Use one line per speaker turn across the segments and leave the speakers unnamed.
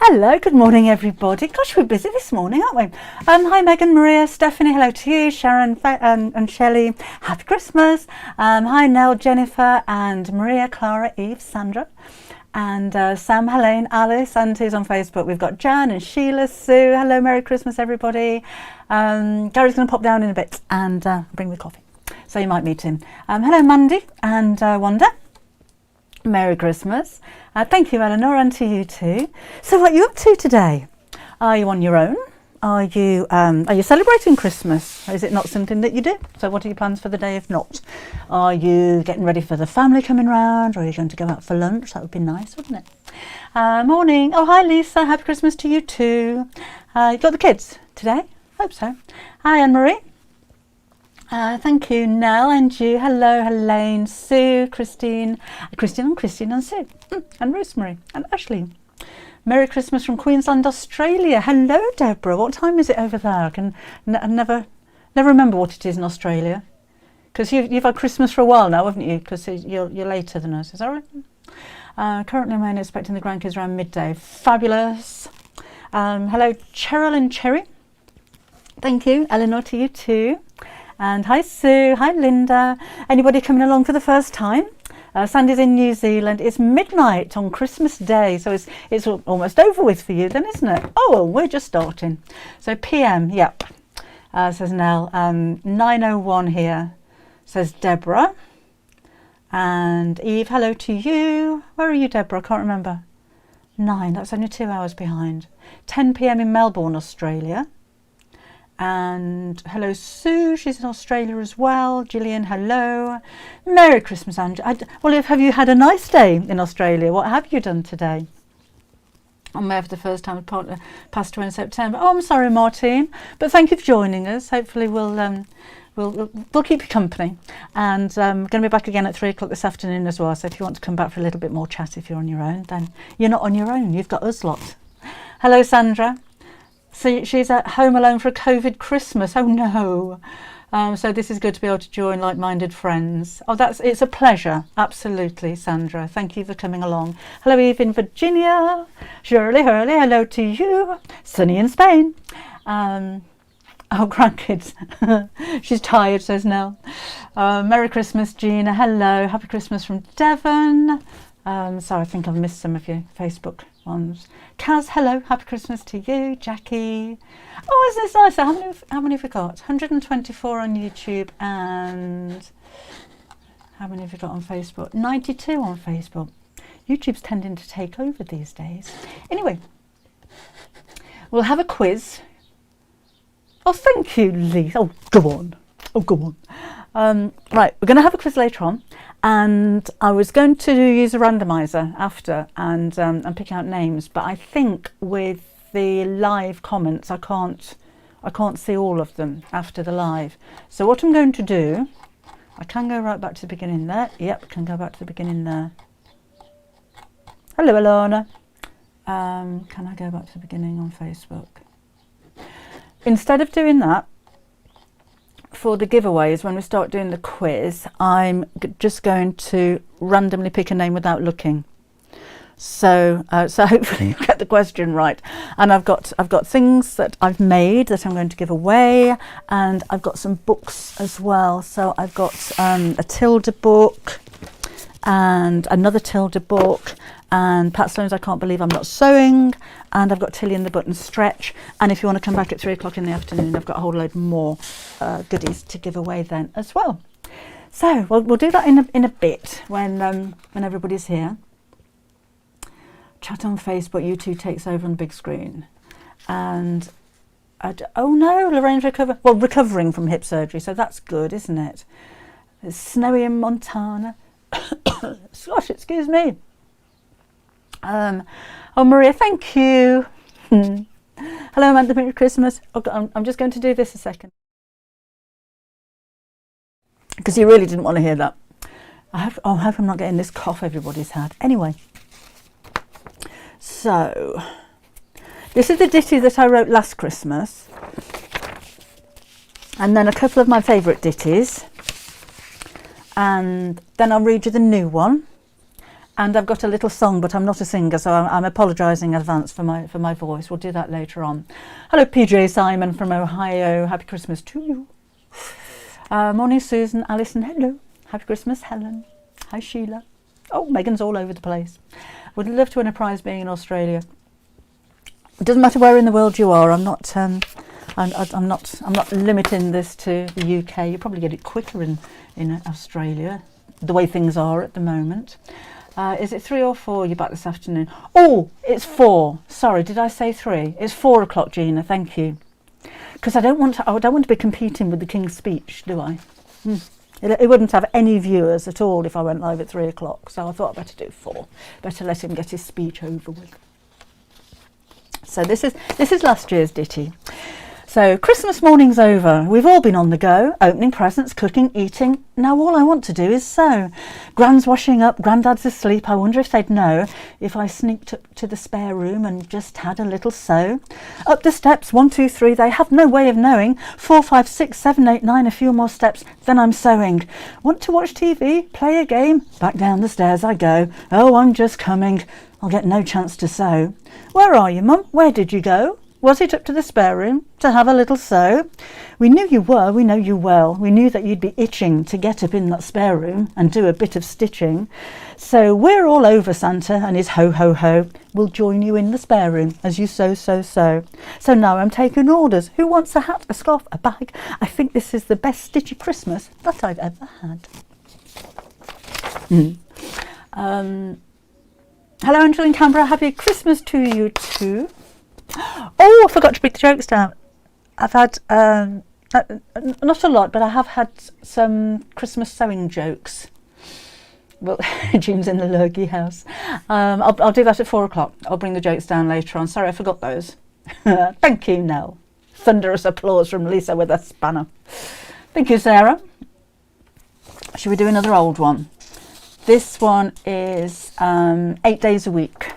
Hello, good morning everybody. Gosh, we're busy this morning, aren't we? Hi Megan, Maria, Stephanie, hello to you, Sharon and Shelley, happy Christmas. Hi Nell, Jennifer and Maria, Clara, Eve, Sandra and Sam, Helene, Alice, and who's on Facebook. We've got Jan and Sheila, Sue, hello, Merry Christmas everybody. Gary's going to pop down in a bit and bring the coffee, so you might meet him. Hello Mandy and Wanda. Merry Christmas. Thank you, Eleanor, and to you too. So what are you up to today? Are you on your own? Are you celebrating Christmas? Is it not something that you do? So what are your plans for the day if not? Are you getting ready for the family coming round, or are you going to go out for lunch? That would be nice, wouldn't it? Morning. Oh, hi Lisa. Happy Christmas to you too. You got the kids today? Hope so. Hi Anne-Marie. Thank you, Nell, and you. Hello, Helene, Sue, Christine and Sue, and Rosemary, and Ashley. Merry Christmas from Queensland, Australia. Hello, Deborah. What time is it over there? I can never remember what it is in Australia, because you've had Christmas for a while now, haven't you? Because you're later than us. Is that right? Currently, I'm expecting the grandkids around midday. Fabulous. Hello, Cheryl and Cherry. Thank you, Eleanor, to you too. And hi Sue, hi Linda. Anybody coming along for the first time? Sandy's in New Zealand. It's midnight on Christmas Day, so it's almost over with for you then, isn't it? Oh, well, we're just starting. So PM, yep, says Nell. 9:01 here, says Deborah. And Eve, hello to you. Where are you, Deborah? I can't remember. 9, that's only 2 hours behind. 10 PM in Melbourne, Australia. And hello Sue, she's in Australia as well. Gillian, hello. Merry Christmas, Andrew. Well, have you had a nice day in Australia? What have you done today? I may have the first time passed away in September. Oh, I'm sorry, Martine, but thank you for joining us. Hopefully we'll keep you company. And I'm going to be back again at 3 o'clock this afternoon as well. So if you want to come back for a little bit more chat, if you're on your own, then you're not on your own. You've got us lot. Hello, Sandra. So she's at home alone for a COVID Christmas. Oh no. So this is good to be able to join like-minded friends. Oh, it's a pleasure. Absolutely, Sandra. Thank you for coming along. Hello, Eve in Virginia. Shirley Hurley, hello to you. Sunny in Spain. Oh, grandkids. She's tired, says Nell. Merry Christmas, Gina. Hello. Happy Christmas from Devon. So I think I've missed some of your Facebook ones. Kaz, hello, happy Christmas to you. Jackie, oh, isn't this nice? How many have we got? 124 on YouTube, and how many have we got on Facebook? 92 on Facebook. YouTube's tending to take over these days. Anyway, we'll have a quiz. Oh, thank you, Lee. Oh, go on. Oh, go on. Right, we're going to have a quiz later on. And I was going to use a randomizer after and pick out names, but I think with the live comments I can't see all of them after the live. So what I'm going to do, I can go right back to the beginning there. Yep, can go back to the beginning there. Hello, Alana. Can I go back to the beginning on Facebook? Instead of doing that, for the giveaways, when we start doing the quiz, I'm just going to randomly pick a name without looking. So hopefully you get the question right. And I've got things that I've made that I'm going to give away, and I've got some books as well. So I've got a Tilda book and another Tilda book, and Pat Sloan's I Can't Believe I'm Not Sewing, and I've got Tilly and the Button Stretch. And if you want to come back at 3 o'clock in the afternoon, I've got a whole load more goodies to give away then as well. So we'll do that in a bit when everybody's here. Chat on Facebook, YouTube takes over on the big screen. And oh no, Lorraine's recovering from hip surgery, so that's good, isn't it? It's snowy in Montana. Gosh, excuse me. Oh, Maria, thank you. Hello, Amanda, Merry Christmas. Okay, I'm just going to do this a second, because you really didn't want to hear that. I hope I'm not getting this cough everybody's had. Anyway, so this is the ditty that I wrote last Christmas, and then a couple of my favourite ditties, and then I'll read you the new one. And I've got a little song, but I'm not a singer, so I'm apologising in advance for my voice. We'll do that later on. Hello, PJ Simon from Ohio. Happy Christmas to you. Morning, Susan. Alison, hello. Happy Christmas, Helen. Hi, Sheila. Oh, Megan's all over the place. Would love to win a prize being in Australia. It doesn't matter where in the world you are. I'm not limiting this to the UK. You probably get it quicker in Australia, the way things are at the moment. Is it 3 or 4? You're back this afternoon. Oh, it's 4. Sorry, did I say 3? It's 4 o'clock, Gina. Thank you. Because I don't want to be competing with the King's Speech, do I? It wouldn't have any viewers at all if I went live at 3 o'clock. So I thought I'd better do 4. Better let him get his speech over with. So this is last year's ditty. So Christmas morning's over. We've all been on the go, opening presents, cooking, eating. Now all I want to do is sew. Gran's washing up, Grandad's asleep. I wonder if they'd know if I sneaked up to the spare room and just had a little sew. Up the steps, 1, 2, 3. They have no way of knowing. 4, 5, 6, 7, 8, 9. A few more steps, then I'm sewing. Want to watch TV? Play a game? Back down the stairs I go. Oh, I'm just coming. I'll get no chance to sew. Where are you, Mum? Where did you go? Was it up to the spare room to have a little sew? We knew you were, we know you well. We knew that you'd be itching to get up in that spare room and do a bit of stitching. So we're all over Santa and his ho-ho-ho. We'll join you in the spare room as you sew. So now I'm taking orders. Who wants a hat, a scarf, a bag? I think this is the best stitchy Christmas that I've ever had. Hello, Angela in Canberra. Happy Christmas to you too. Oh, I forgot to bring the jokes down. I've had, not a lot, but I have had some Christmas sewing jokes. Well, Jean's in the Lurgy house. I'll do that at 4 o'clock. I'll bring the jokes down later on. Sorry, I forgot those. Thank you, Nell. Thunderous applause from Lisa with a spanner. Thank you, Sarah. Should we do another old one? This one is 8 days a week.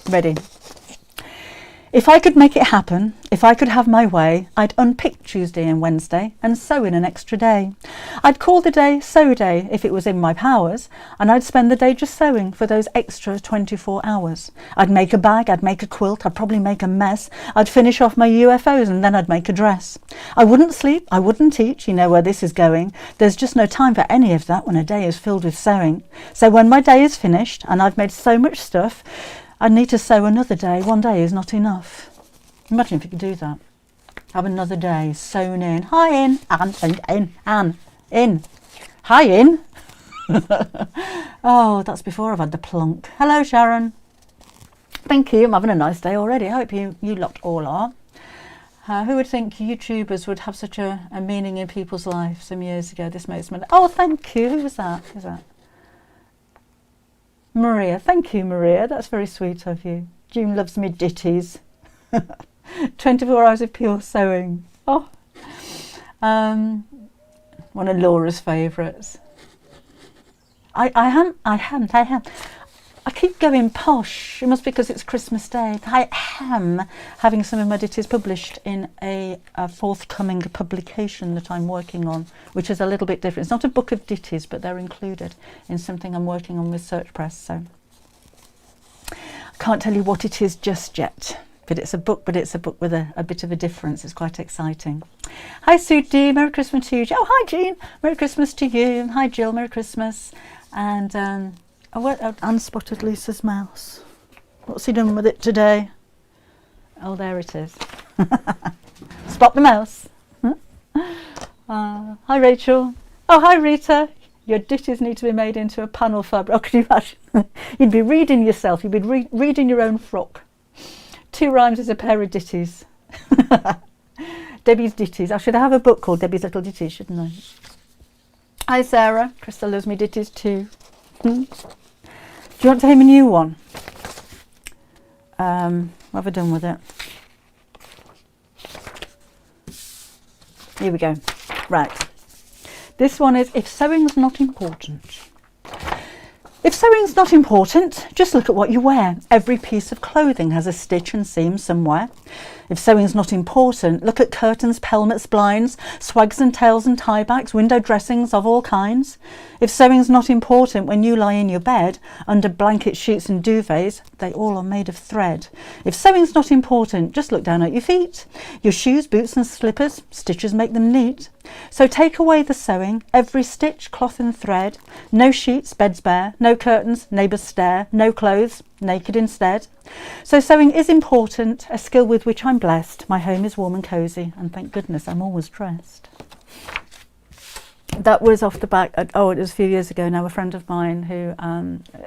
Ready? If I could make it happen, if I could have my way, I'd unpick Tuesday and Wednesday and sew in an extra day. I'd call the day Sew Day if it was in my powers, and I'd spend the day just sewing for those extra 24 hours. I'd make a bag, I'd make a quilt, I'd probably make a mess. I'd finish off my UFOs and then I'd make a dress. I wouldn't sleep, I wouldn't teach, you know where this is going. There's just no time for any of that when a day is filled with sewing. So when my day is finished and I've made so much stuff, I need to sew another day. One day is not enough. Imagine if you could do that. Have another day sewn in. Hi, in. Anne. In. Hi, in. Oh, that's before I've had the plonk. Hello, Sharon. Thank you. I'm having a nice day already. I hope you lot all are. Who would think YouTubers would have such a meaning in people's lives some years ago? This makes me... Oh, thank you. Who was that? Who's that? Maria. Thank you, Maria. That's very sweet of you. June loves me ditties. 24 hours of pure sewing. Oh. One of Laura's favourites. I am. I keep going posh. It must be because it's Christmas Day. I am having some of my ditties published in a forthcoming publication that I'm working on, which is a little bit different. It's not a book of ditties, but they're included in something I'm working on with Search Press. So I can't tell you what it is just yet. But it's a book with a bit of a difference. It's quite exciting. Hi, Sue D. Merry Christmas to you. Oh, hi, Jean. Merry Christmas to you. Hi, Jill. Merry Christmas. And Anne spotted Lisa's mouse. What's he done with it today? Oh, there it is. Spot the mouse. Hi, Rachel. Oh, hi, Rita. Your ditties need to be made into a panel fabric. Oh, can you imagine? You'd be reading yourself. You'd be reading your own frock. 2 rhymes is a pair of ditties. Debbie's Ditties. I should have a book called Debbie's Little Ditties, shouldn't I? Hi, Sarah. Crystal loves me ditties too. Do you want to hear my new one? What have I done with it? Here we go. Right. This one is If Sewing's Not Important. If sewing's not important, just look at what you wear. Every piece of clothing has a stitch and seam somewhere. If sewing's not important, look at curtains, pelmets, blinds, swags and tails and tiebacks, window dressings of all kinds. If sewing's not important when you lie in your bed, under blanket sheets and duvets, they all are made of thread. If sewing's not important, just look down at your feet. Your shoes, boots and slippers, stitches make them neat. So take away the sewing, every stitch, cloth and thread. No sheets, beds bare, no curtains, neighbours stare, no clothes, naked instead. So sewing is important, a skill with which I'm blessed. My home is warm and cosy, and thank goodness I'm always dressed. That was off the back, it was a few years ago now, a friend of mine who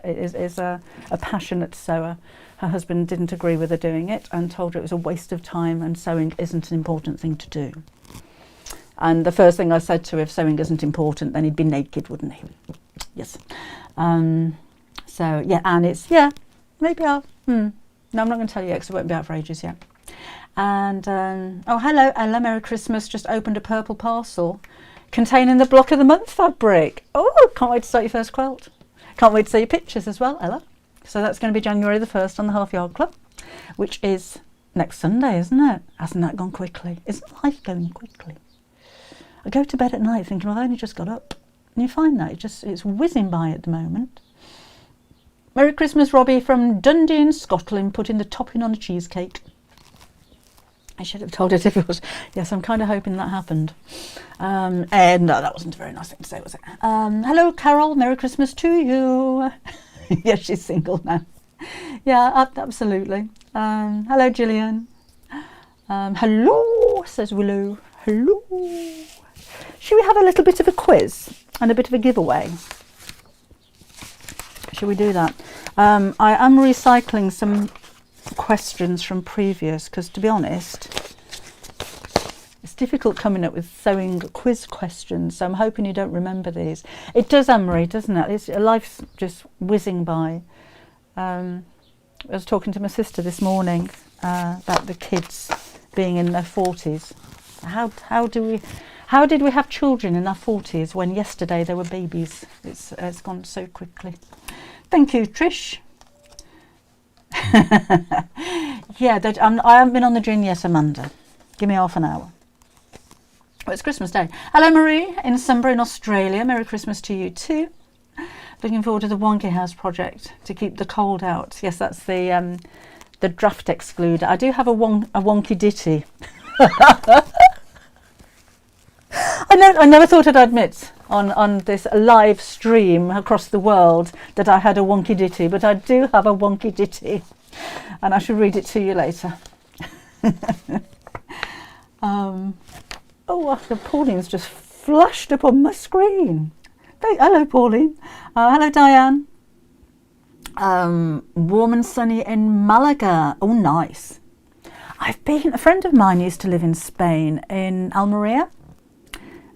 is a passionate sewer. Her husband didn't agree with her doing it and told her it was a waste of time and sewing isn't an important thing to do. And the first thing I said to her, if sewing isn't important, then he'd be naked, wouldn't he? Yes. So, yeah, and it's, yeah, maybe I'll, no, I'm not going to tell you because it won't be out for ages yet. And, oh, hello, Ella, Merry Christmas. Just opened a purple parcel containing the block of the month fabric. Oh, can't wait to start your first quilt. Can't wait to see your pictures as well, Ella. So that's going to be January the 1st on the Half Yard Club, which is next Sunday, isn't it? Hasn't that gone quickly? Isn't life going quickly? I go to bed at night thinking, well, I've only just got up. And you find that it's whizzing by at the moment. Merry Christmas, Robbie from Dundee in Scotland, putting the topping on a cheesecake. I should have told it if it was. Yes, I'm kind of hoping that happened. And no, that wasn't a very nice thing to say, was it? Hello, Carol. Merry Christmas to you. Yes, she's single now. Yeah, absolutely. Hello, Gillian. Hello, says Willow. Hello. Should we have a little bit of a quiz and a bit of a giveaway? Should we do that? I am recycling some questions from previous because, to be honest, it's difficult coming up with sewing quiz questions, so I'm hoping you don't remember these. It does, Anne-Marie, doesn't it? Life's just whizzing by. I was talking to my sister this morning about the kids being in their 40s. How did we have children in our 40s when yesterday they were babies? It's gone so quickly. Thank you, Trish. Yeah, I haven't been on the gin yet, Amanda. Give me half an hour. Oh, it's Christmas Day. Hello, Marie in Sunbury in Australia. Merry Christmas to you too. Looking forward to the Wonky House project to keep the cold out. Yes, that's the draft excluder. I do have a wonky ditty. I never thought I'd admit on this live stream across the world that I had a wonky ditty, but I do have a wonky ditty, and I should read it to you later. Oh, Pauline's just flashed up on my screen. Hello, Pauline. Hello, Diane. Warm and sunny in Malaga. Oh, nice. A friend of mine used to live in Spain, in Almeria.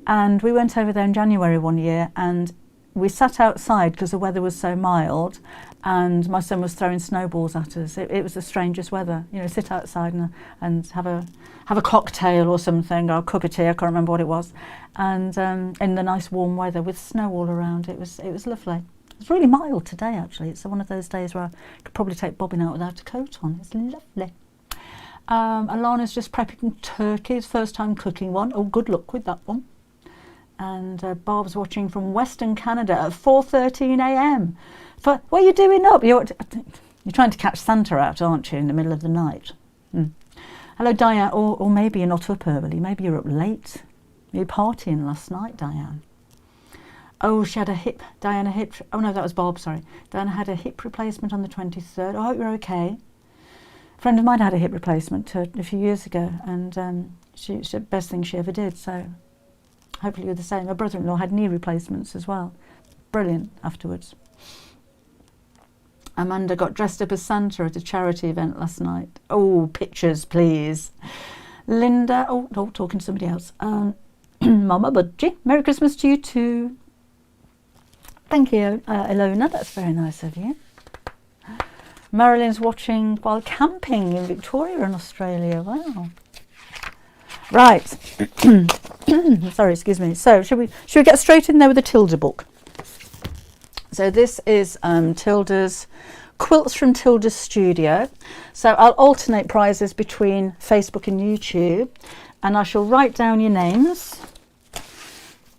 And we went over there in January one year and we sat outside because the weather was so mild and my son was throwing snowballs at us. It was the strangest weather, you know, sit outside and have a cocktail or something, or a cup of tea, I can't remember what it was. And in the nice warm weather with snow all around, it was lovely. It's really mild today, actually. It's one of those days where I could probably take Bobbin out without a coat on. It's lovely. Alana's just prepping turkeys, first time cooking one. Oh, good luck with that one. And Barb's watching from Western Canada at 4:13 a.m. What are you doing up? You're trying to catch Santa out, aren't you, in the middle of the night? Hello, Diane. Or maybe you're not up early. Maybe you're up late. You were partying last night, Diane. Oh, she had Diana hip. Oh no, that was Bob. Sorry, Diana had a hip replacement on the 23rd. I hope you're okay. A friend of mine had a hip replacement a few years ago, and it's the best thing she ever did. So. Hopefully you're the same. My brother-in-law had knee replacements as well. Brilliant afterwards. Amanda got dressed up as Santa at a charity event last night. Oh, pictures, please. Linda, talking to somebody else. Mama Budgie, Merry Christmas to you too. Thank you, Ilona. That's very nice of you. Marilyn's watching while camping in Victoria in Australia. Wow. Right. Sorry, excuse me. So should we get straight in there with the Tilda book? So this is Tilda's Quilts from Tilda's Studio. So I'll alternate prizes between Facebook and YouTube, and I shall write down your names.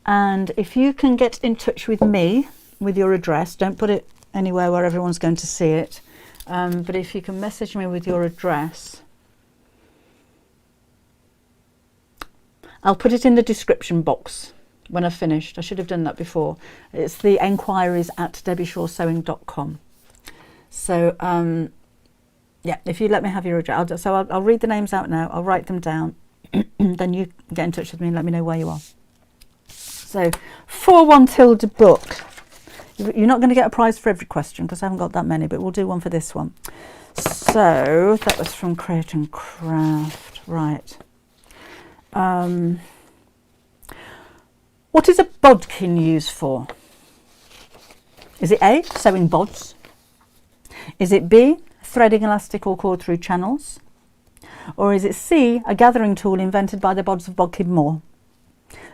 And if you can get in touch with me with your address, don't put it anywhere where everyone's going to see it, but if you can message me with your address, I'll put it in the description box when I've finished. I should have done that before. It's the enquiries@debbieshawsewing.com. So yeah, if you let me have your address, I'll read the names out now. I'll write them down. Then you get in touch with me and let me know where you are. So 4-1 Tilda book. You're not going to get a prize for every question because I haven't got that many, but we'll do one for this one. So that was from Create and Craft. Right. What is a bodkin used for? Is it A, sewing bods? Is it B, threading elastic or cord through channels? Or is it C, a gathering tool invented by the bods of Bodkin Moor?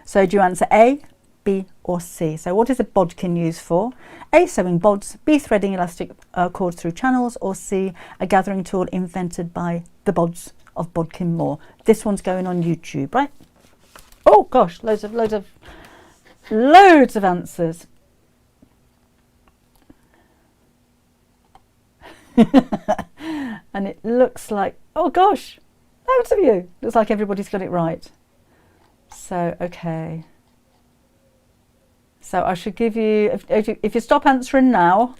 So do you answer A, B or C? So what is a bodkin used for? A, sewing bods, B, threading elastic cord through channels, or C, a gathering tool invented by the bods of Bodkin Moor? This one's going on YouTube, right? Oh gosh, loads of answers. And it looks like, oh gosh, loads of you. Looks like everybody's got it right. So, okay. So I should give you, if you stop answering now,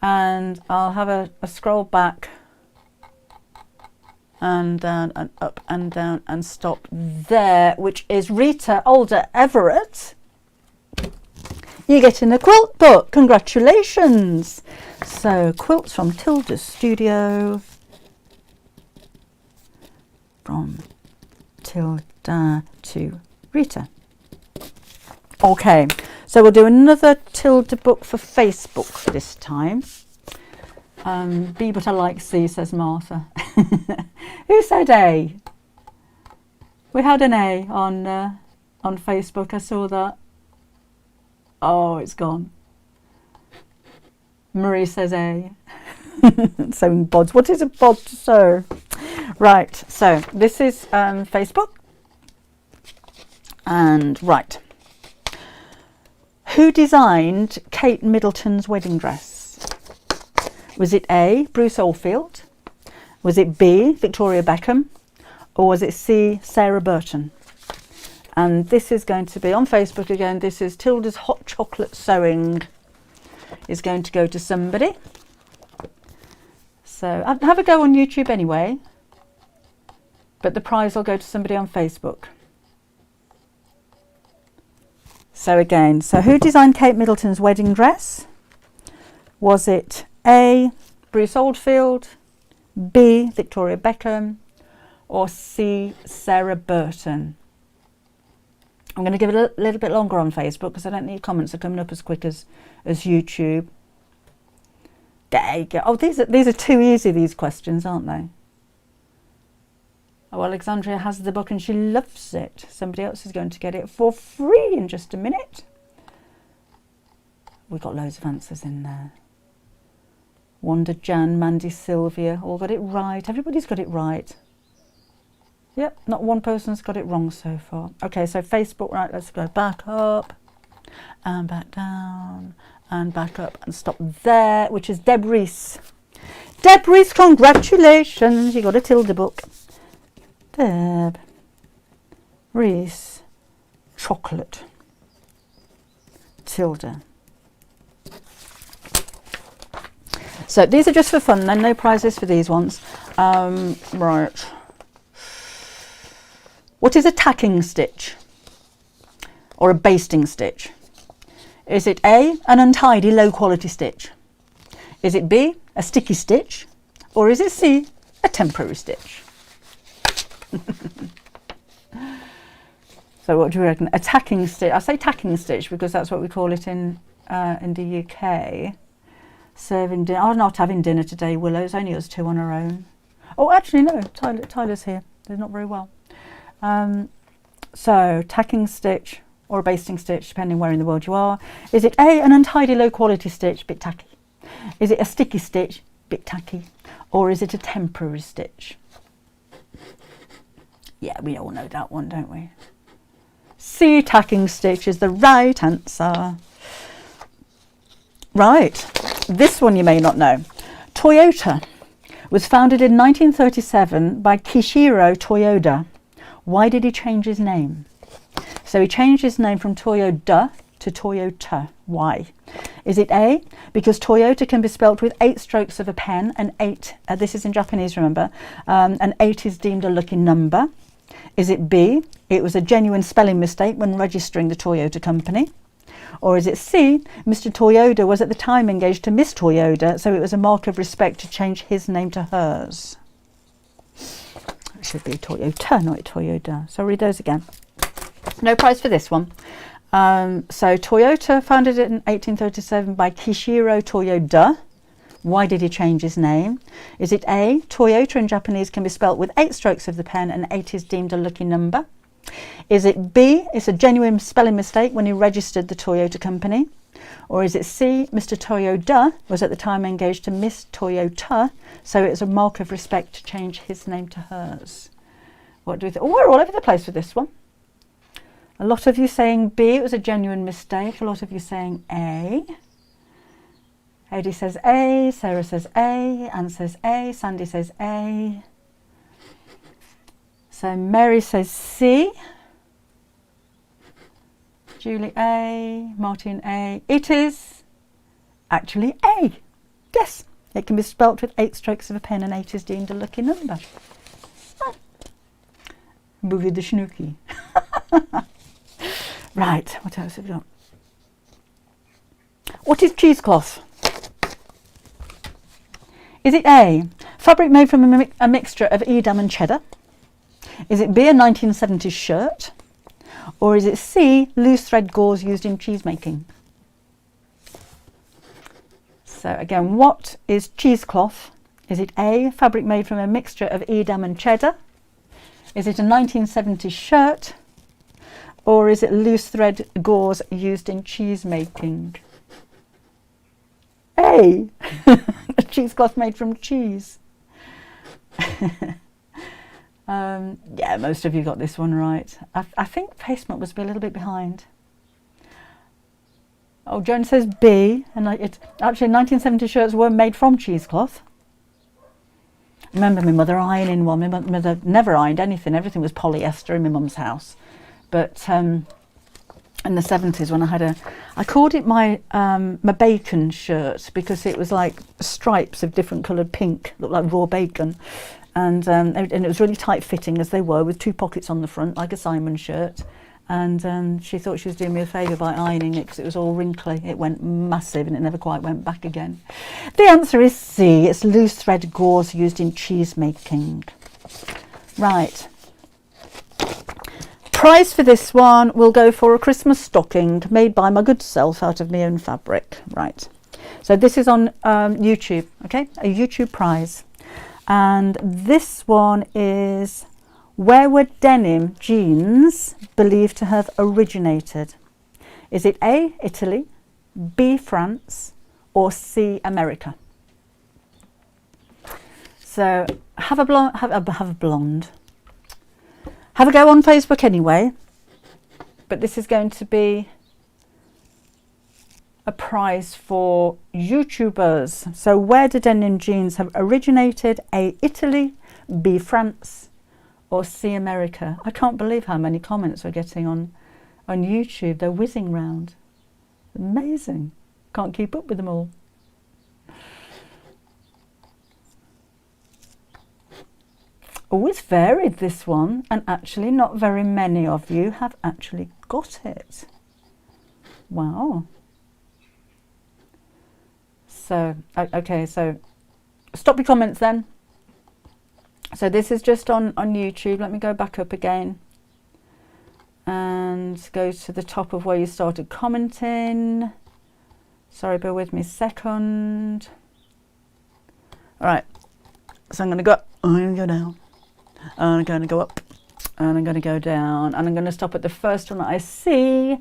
and I'll have a scroll back and down and up and down and stop there, which is Rita Alder Everett. You're getting a quilt book. Congratulations. So Quilts from Tilda's Studio. From Tilda to Rita. Okay, so we'll do another Tilda book for Facebook this time. B, but I like C, says Martha. Who said A? We had an A on Facebook. I saw that. Oh, it's gone. Marie says A. Sewing bods. What is a bod to sew? Right, so this is Facebook. And right. Who designed Kate Middleton's wedding dress? Was it A, Bruce Oldfield? Was it B, Victoria Beckham? Or was it C, Sarah Burton? And this is going to be on Facebook again. This is Tilda's Hot Chocolate Sewing. Is going to go to somebody. So have a go on YouTube anyway. But the prize will go to somebody on Facebook. So again, so who designed Kate Middleton's wedding dress? Was it A, Bruce Oldfield, B, Victoria Beckham, or C, Sarah Burton? I'm going to give it a little bit longer on Facebook because I don't think comments are coming up as quick as YouTube. There you go. Oh, these are too easy, these questions, aren't they? Oh, Alexandria has the book and she loves it. Somebody else is going to get it for free in just a minute. We've got loads of answers in there. Wanda, Jan, Mandy, Sylvia, all got it right. Everybody's got it right. Yep, not one person's got it wrong so far. Okay, so Facebook, right, let's go back up and back down and back up and stop there, which is Deb Reese. Deb Reese, congratulations, you got a Tilda book. Deb Reese, chocolate, Tilda. So these are just for fun then, no prizes for these ones. Right. What is a tacking stitch or a basting stitch? Is it A, an untidy low quality stitch? Is it B, a sticky stitch? Or is it C, a temporary stitch? So what do you reckon? A tacking stitch. I say tacking stitch because that's what we call it in the UK. Serving dinner. I'm not having dinner today, Willow. It's only us two on our own. Oh, actually no. Tyler's here. They're not very well. So tacking stitch or a basting stitch, depending where in the world you are. Is it A, an untidy low quality stitch, bit tacky? Is it a sticky stitch? Bit tacky. Or is it a temporary stitch? Yeah, we all know that one, don't we? C, tacking stitch is the right answer. Right, this one you may not know. Toyota was founded in 1937 by Kishiro Toyoda. Why did he change his name? So he changed his name from Toyoda to Toyota. Why? Is it A, because Toyota can be spelt with 8 strokes of a pen, and 8, this is in Japanese, remember, and 8 is deemed a lucky number. Is it B, it was a genuine spelling mistake when registering the Toyota company? Or is it C, Mr. Toyoda was at the time engaged to Miss Toyoda, so it was a mark of respect to change his name to hers? It should be Toyota, not Toyoda. So I'll read those again. No prize for this one. So Toyota, founded it in 1837 by Kishiro Toyoda. Why did he change his name? Is it A, Toyota in Japanese can be spelt with 8 strokes of the pen and 8 is deemed a lucky number? Is it B, it's a genuine spelling mistake when he registered the Toyota company? Or is it C, Mr. Toyoda was at the time engaged to Miss Toyota, so it's a mark of respect to change his name to hers? What do we think? Oh, we're all over the place with this one. A lot of you saying B, it was a genuine mistake. A lot of you saying A. Eddie says A, Sarah says A, Anne says A, Sandy says A. So Mary says C. Julie A, Martin A. It is actually A. Yes, it can be spelt with 8 strokes of a pen and 8 is deemed a lucky number. Boogie the Snooky. Right, what else have we got? What is cheesecloth? Is it A, fabric made from a mixture of Edam and cheddar? Is it B, a 1970s shirt? Or is it C, loose thread gauze used in cheese making? So again, what is cheesecloth? Is it A, fabric made from a mixture of Edam and cheddar? Is it a 1970s shirt? Or is it loose thread gauze used in cheese making? A, a cheesecloth made from cheese. Yeah, most of you got this one right. I think Facebook must be a little bit behind. Oh, Joan says B, and it's actually 1970 shirts were made from cheesecloth. I remember my mother ironing one. My mother never ironed anything. Everything was polyester in my mum's house. But in the 70s, when I called it my bacon shirt because it was like stripes of different coloured pink, looked like raw bacon. And it was really tight fitting as they were, with 2 pockets on the front, like a Simon shirt. And she thought she was doing me a favour by ironing it because it was all wrinkly. It went massive and it never quite went back again. The answer is C. It's loose thread gauze used in cheese making. Right. Prize for this one will go for a Christmas stocking made by my good self out of my own fabric. Right. So this is on YouTube, okay? A YouTube prize. And this one is, where were denim jeans believed to have originated? Is it A, Italy, B, France, or C, America? So have a blonde. Have a go on Facebook anyway. But this is going to be a prize for YouTubers. So where do denim jeans have originated? A, Italy, B, France, or C, America? I can't believe how many comments we're getting on YouTube. They're whizzing round. Amazing. Can't keep up with them all. Oh, it's varied, this one, and actually not very many of you have actually got it. Wow. So, okay, so stop your comments then. So this is just on YouTube. Let me go back up again and go to the top of where you started commenting. Sorry, bear with me a second. All right, so I'm going to go up, I'm going to go down, and I'm going to go up, and I'm going to go down, and I'm going to stop at the first one that I see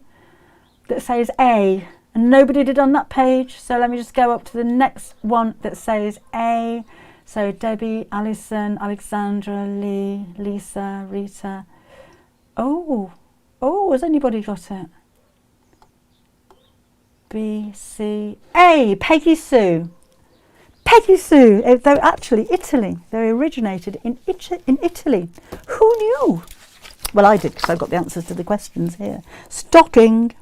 that says A. And nobody did on that page. So let me just go up to the next one that says A. So Debbie, Alison, Alexandra, Lee, Lisa, Rita. Oh, has anybody got it? B, C, A, Peggy Sue. Peggy Sue. They're actually Italy. They originated in Italy. Who knew? Well, I did, because I've got the answers to the questions here. Stocking.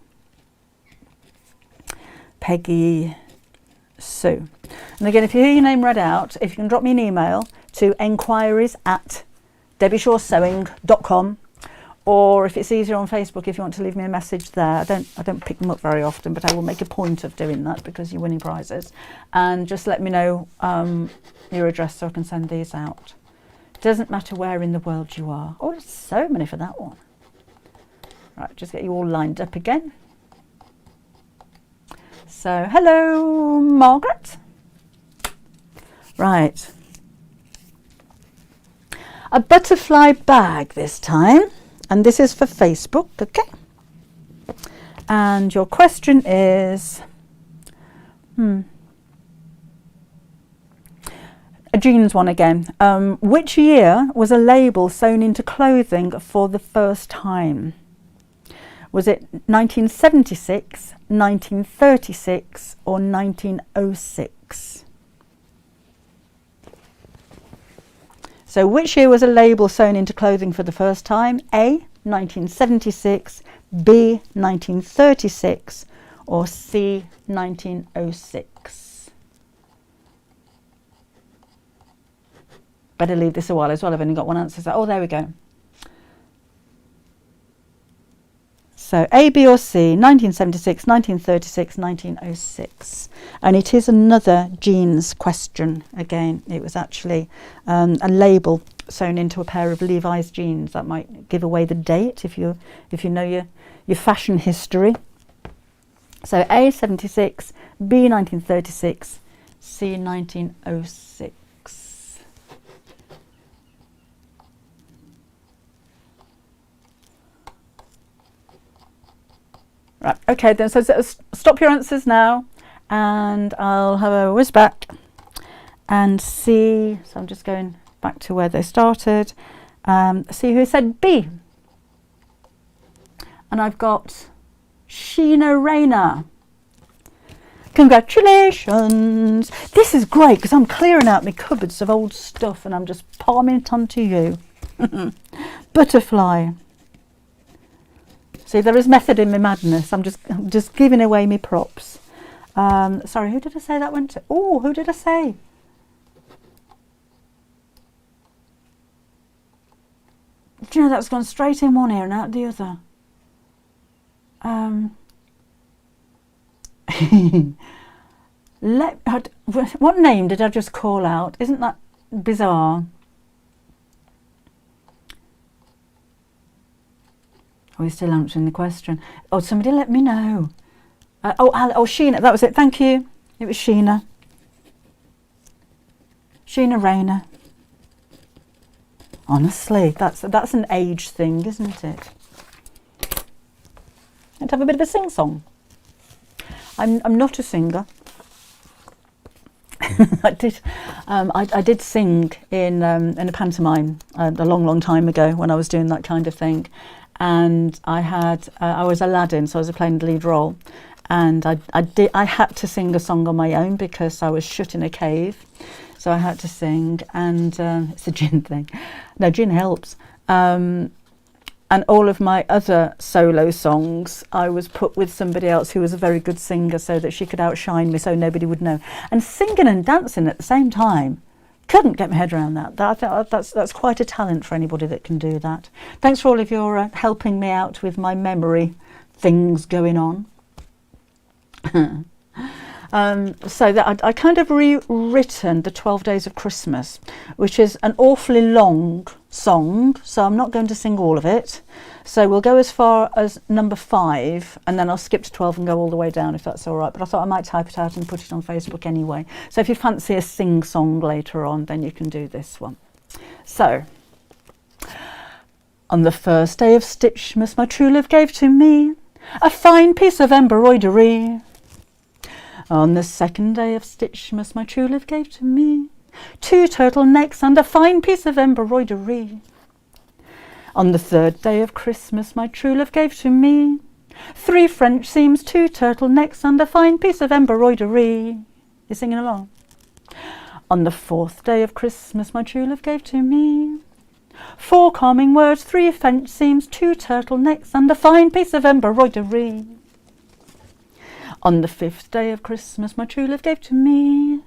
Peggy Sue. And again, if you hear your name read out, if you can drop me an email to enquiries@debbieshawsewing.com, or if it's easier on Facebook, if you want to leave me a message there. I don't pick them up very often, but I will make a point of doing that because you're winning prizes. And just let me know your address so I can send these out. It doesn't matter where in the world you are. Oh, there's so many for that one. Right, just get you all lined up again. So, hello, Margaret. Right. A butterfly bag this time. And this is for Facebook, okay? And your question is, a jeans one again. Which year was a label sewn into clothing for the first time? Was it 1976, 1936, or 1906? So which year was a label sewn into clothing for the first time? A, 1976, B, 1936, or C, 1906? Better leave this a while as well. I've only got one answer. Oh, there we go. So A, B or C, 1976, 1936, 1906. And it is another jeans question. Again, it was actually a label sewn into a pair of Levi's jeans. That might give away the date if you know your fashion history. So A, 76, B, 1936, C, 1906. Right, okay then, so stop your answers now and I'll have a whiz back and see. So I'm just going back to where they started. See who said B. And I've got Sheena Rayner. Congratulations. This is great because I'm clearing out my cupboards of old stuff and I'm just palming it onto you. Butterfly. See, there is method in my madness. I'm just giving away my props. Sorry, who did I say that went to? Oh, who did I say? Do you know that's gone straight in one ear and out the other? What name did I just call out? Isn't that bizarre? Are we still answering the question? Oh, somebody let me know. Sheena, that was it. Thank you. It was Sheena. Sheena Rayner. Honestly, that's an age thing, isn't it? Let's have a bit of a sing-song. I'm not a singer. I did sing in a pantomime a long time ago when I was doing that kind of thing. And I was Aladdin, so I was playing the lead role, and I had to sing a song on my own because I was shut in a cave, so I had to sing, and it's a gin thing. No, gin helps. And all of my other solo songs, I was put with somebody else who was a very good singer, so that she could outshine me, so nobody would know. And singing and dancing at the same time. Couldn't get my head around that. That's quite a talent for anybody that can do that. Thanks for all of your helping me out with my memory things going on. So that I kind of rewritten the 12 Days of Christmas, which is an awfully long song, so I'm not going to sing all of it. So we'll go as far as number 5 and then I'll skip to 12 and go all the way down if that's all right. But I thought I might type it out and put it on Facebook anyway. So if you fancy a sing song later on, then you can do this one. So, on the first day of Stitchmas, my true love gave to me a fine piece of embroidery. On the second day of Stitchmas, my true love gave to me 2 turtlenecks and a fine piece of embroidery. On the third day of Christmas, my true love gave to me 3 French seams, 2 turtlenecks and a fine piece of embroidery. You're singing along? On the fourth day of Christmas, my true love gave to me 4 calming words, 3 French seams, 2 turtlenecks and a fine piece of embroidery. On the fifth day of Christmas, my true love gave to me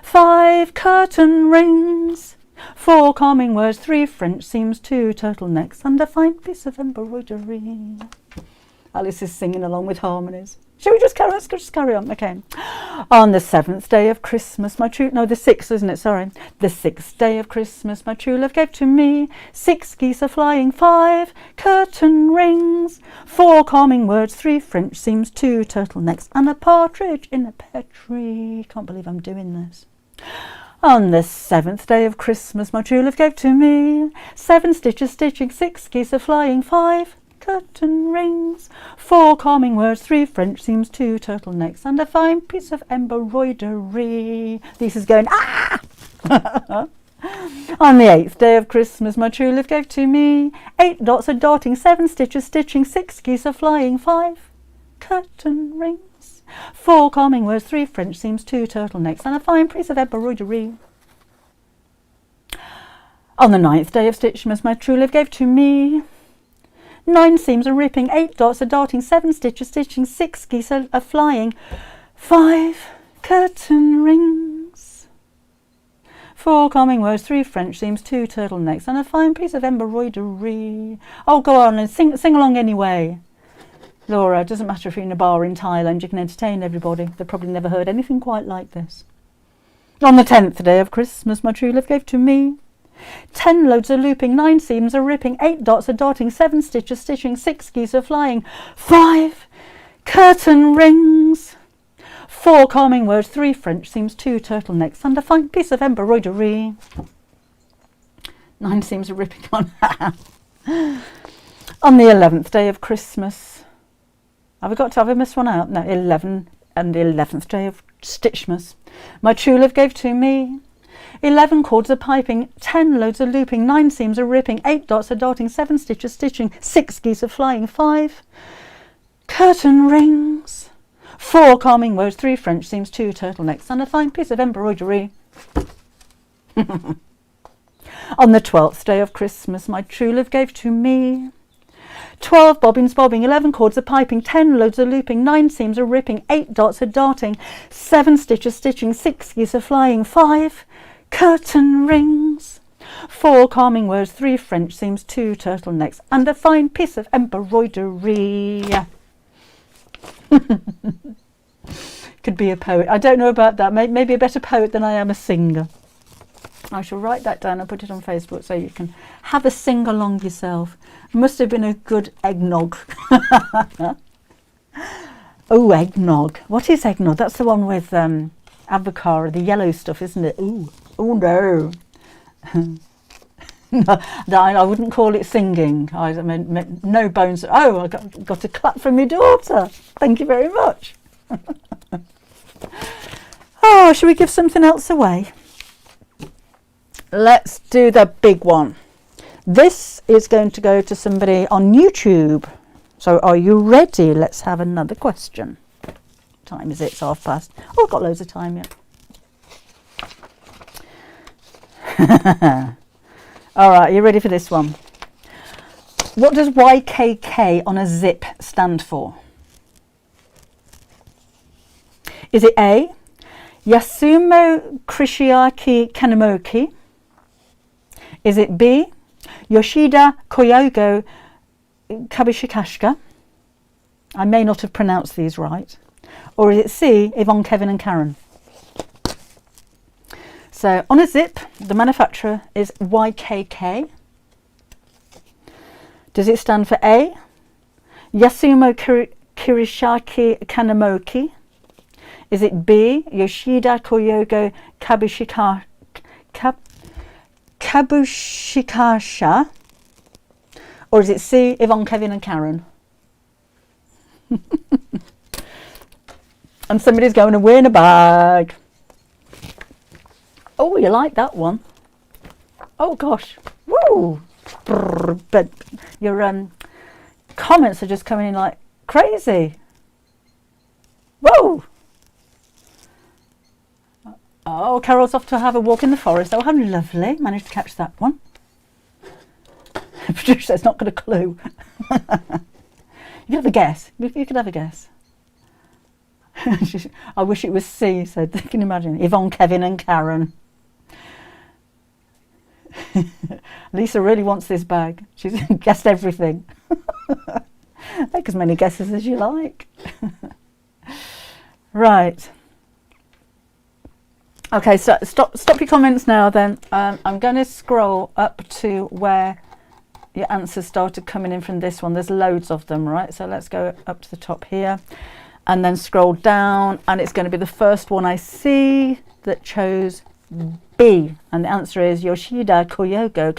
5 curtain rings, 4 calming words, 3 French seams, 2 turtlenecks and a fine piece of embroidery. Alice is singing along with harmonies. Shall we just carry on? Let's just carry on. Okay. On the seventh day of Christmas, my true... No, the sixth, isn't it? Sorry. The sixth day of Christmas, my true love gave to me 6 geese a flying, 5 curtain rings, 4 calming words, 3 French seams, 2 turtlenecks and a partridge in a pear tree. Can't believe I'm doing this. On the seventh day of Christmas, my true love gave to me 7 stitches stitching, 6 geese a flying, 5 curtain rings, 4 calming words, 3 French seams, 2 turtlenecks and a fine piece of embroidery. This is going ah. On the 8th day of Christmas, my true love gave to me 8 dots a dotting, 7 stitches stitching, 6 geese a flying, 5 curtain rings, 4 calming words, 3 French seams, 2 turtlenecks and a fine piece of embroidery. On the 9th day of Stitchmas, my true love gave to me 9 seams a ripping, 8 dots a darting, 7 stitches stitching, 6 geese a flying, 5 curtain rings, 4 calming words, 3 French seams, 2 turtlenecks and a fine piece of embroidery. Oh, go on and sing along anyway. Laura, it doesn't matter if you're in a bar in Thailand, you can entertain everybody. They've probably never heard anything quite like this. On the 10th day of Christmas, my true love gave to me 10 loads a looping, 9 seams a ripping, 8 dots a dotting, 7 stitches stitching, 6 geese a flying, 5 curtain rings, 4 calming words, 3 French seams, 2 turtlenecks and a fine piece of embroidery. 9 seams a ripping on. On the 11th day of Christmas, have I missed one out? No, 11 and the 11th day of Stitchmas, my true love gave to me 11 cords a piping, 10 loads a looping, 9 seams a ripping, 8 dots a dotting, 7 stitches stitching, 6 geese a flying, 5 curtain rings, 4 calming words, 3 French seams, 2 turtlenecks and a fine piece of embroidery. On the 12th day of Christmas, my true love gave to me 12 bobbins bobbing, 11 cords a piping, 10 loads a looping, 9 seams a ripping, 8 dots a darting, 7 stitches stitching, 6 geese a flying, 5 curtain rings, 4 calming words, 3 French seams, 2 turtlenecks and a fine piece of embroidery. Could be a poet. I don't know about that. Maybe a better poet than I am a singer. I shall write that down and put it on Facebook so you can have a sing along yourself. Must have been a good eggnog. Oh, eggnog. What is eggnog? That's the one with avocado, the yellow stuff, isn't it? Ooh. Oh no. No, I wouldn't call it singing. I mean, no bones. Oh, I got a clap from my daughter. Thank you very much. Oh, shall we give something else away? Let's do the big one. This is going to go to somebody on YouTube. So are you ready? Let's have another question. What time is it? It's past. Oh, I've got loads of time yet. All right, are you ready for this one? What does YKK on a zip stand for? Is it A, Yasumo Krishiaki Kanemoki? Is it B, Yoshida Koyogo Kabishikashka? I may not have pronounced these right. Or is it C, Yvonne, Kevin and Karen? So on a zip, the manufacturer is YKK. Does it stand for A, Yasumo Kirishaki Kanemoki? Is it B, Yoshida Koyogo Kabushikasha? Or is it C, Yvonne, Kevin and Karen? And somebody's going to win a bag. Oh, you like that one? Oh gosh. Woo! But your comments are just coming in like crazy. Whoa! Oh, Carol's off to have a walk in the forest. Oh, how lovely. Managed to catch that one. Producer's not got a clue. You could have a guess. You could have a guess. I wish it was C, said. Can you imagine? Yvonne, Kevin and Karen. Lisa really wants this bag. She's guessed everything. Make as many guesses as you like. Right. Okay, so stop your comments now then. I'm going to scroll up to where your answers started coming in from this one. There's loads of them, right? So let's go up to the top here and then scroll down, and it's going to be the first one I see that chose B, and the answer is Yoshida Koyogo.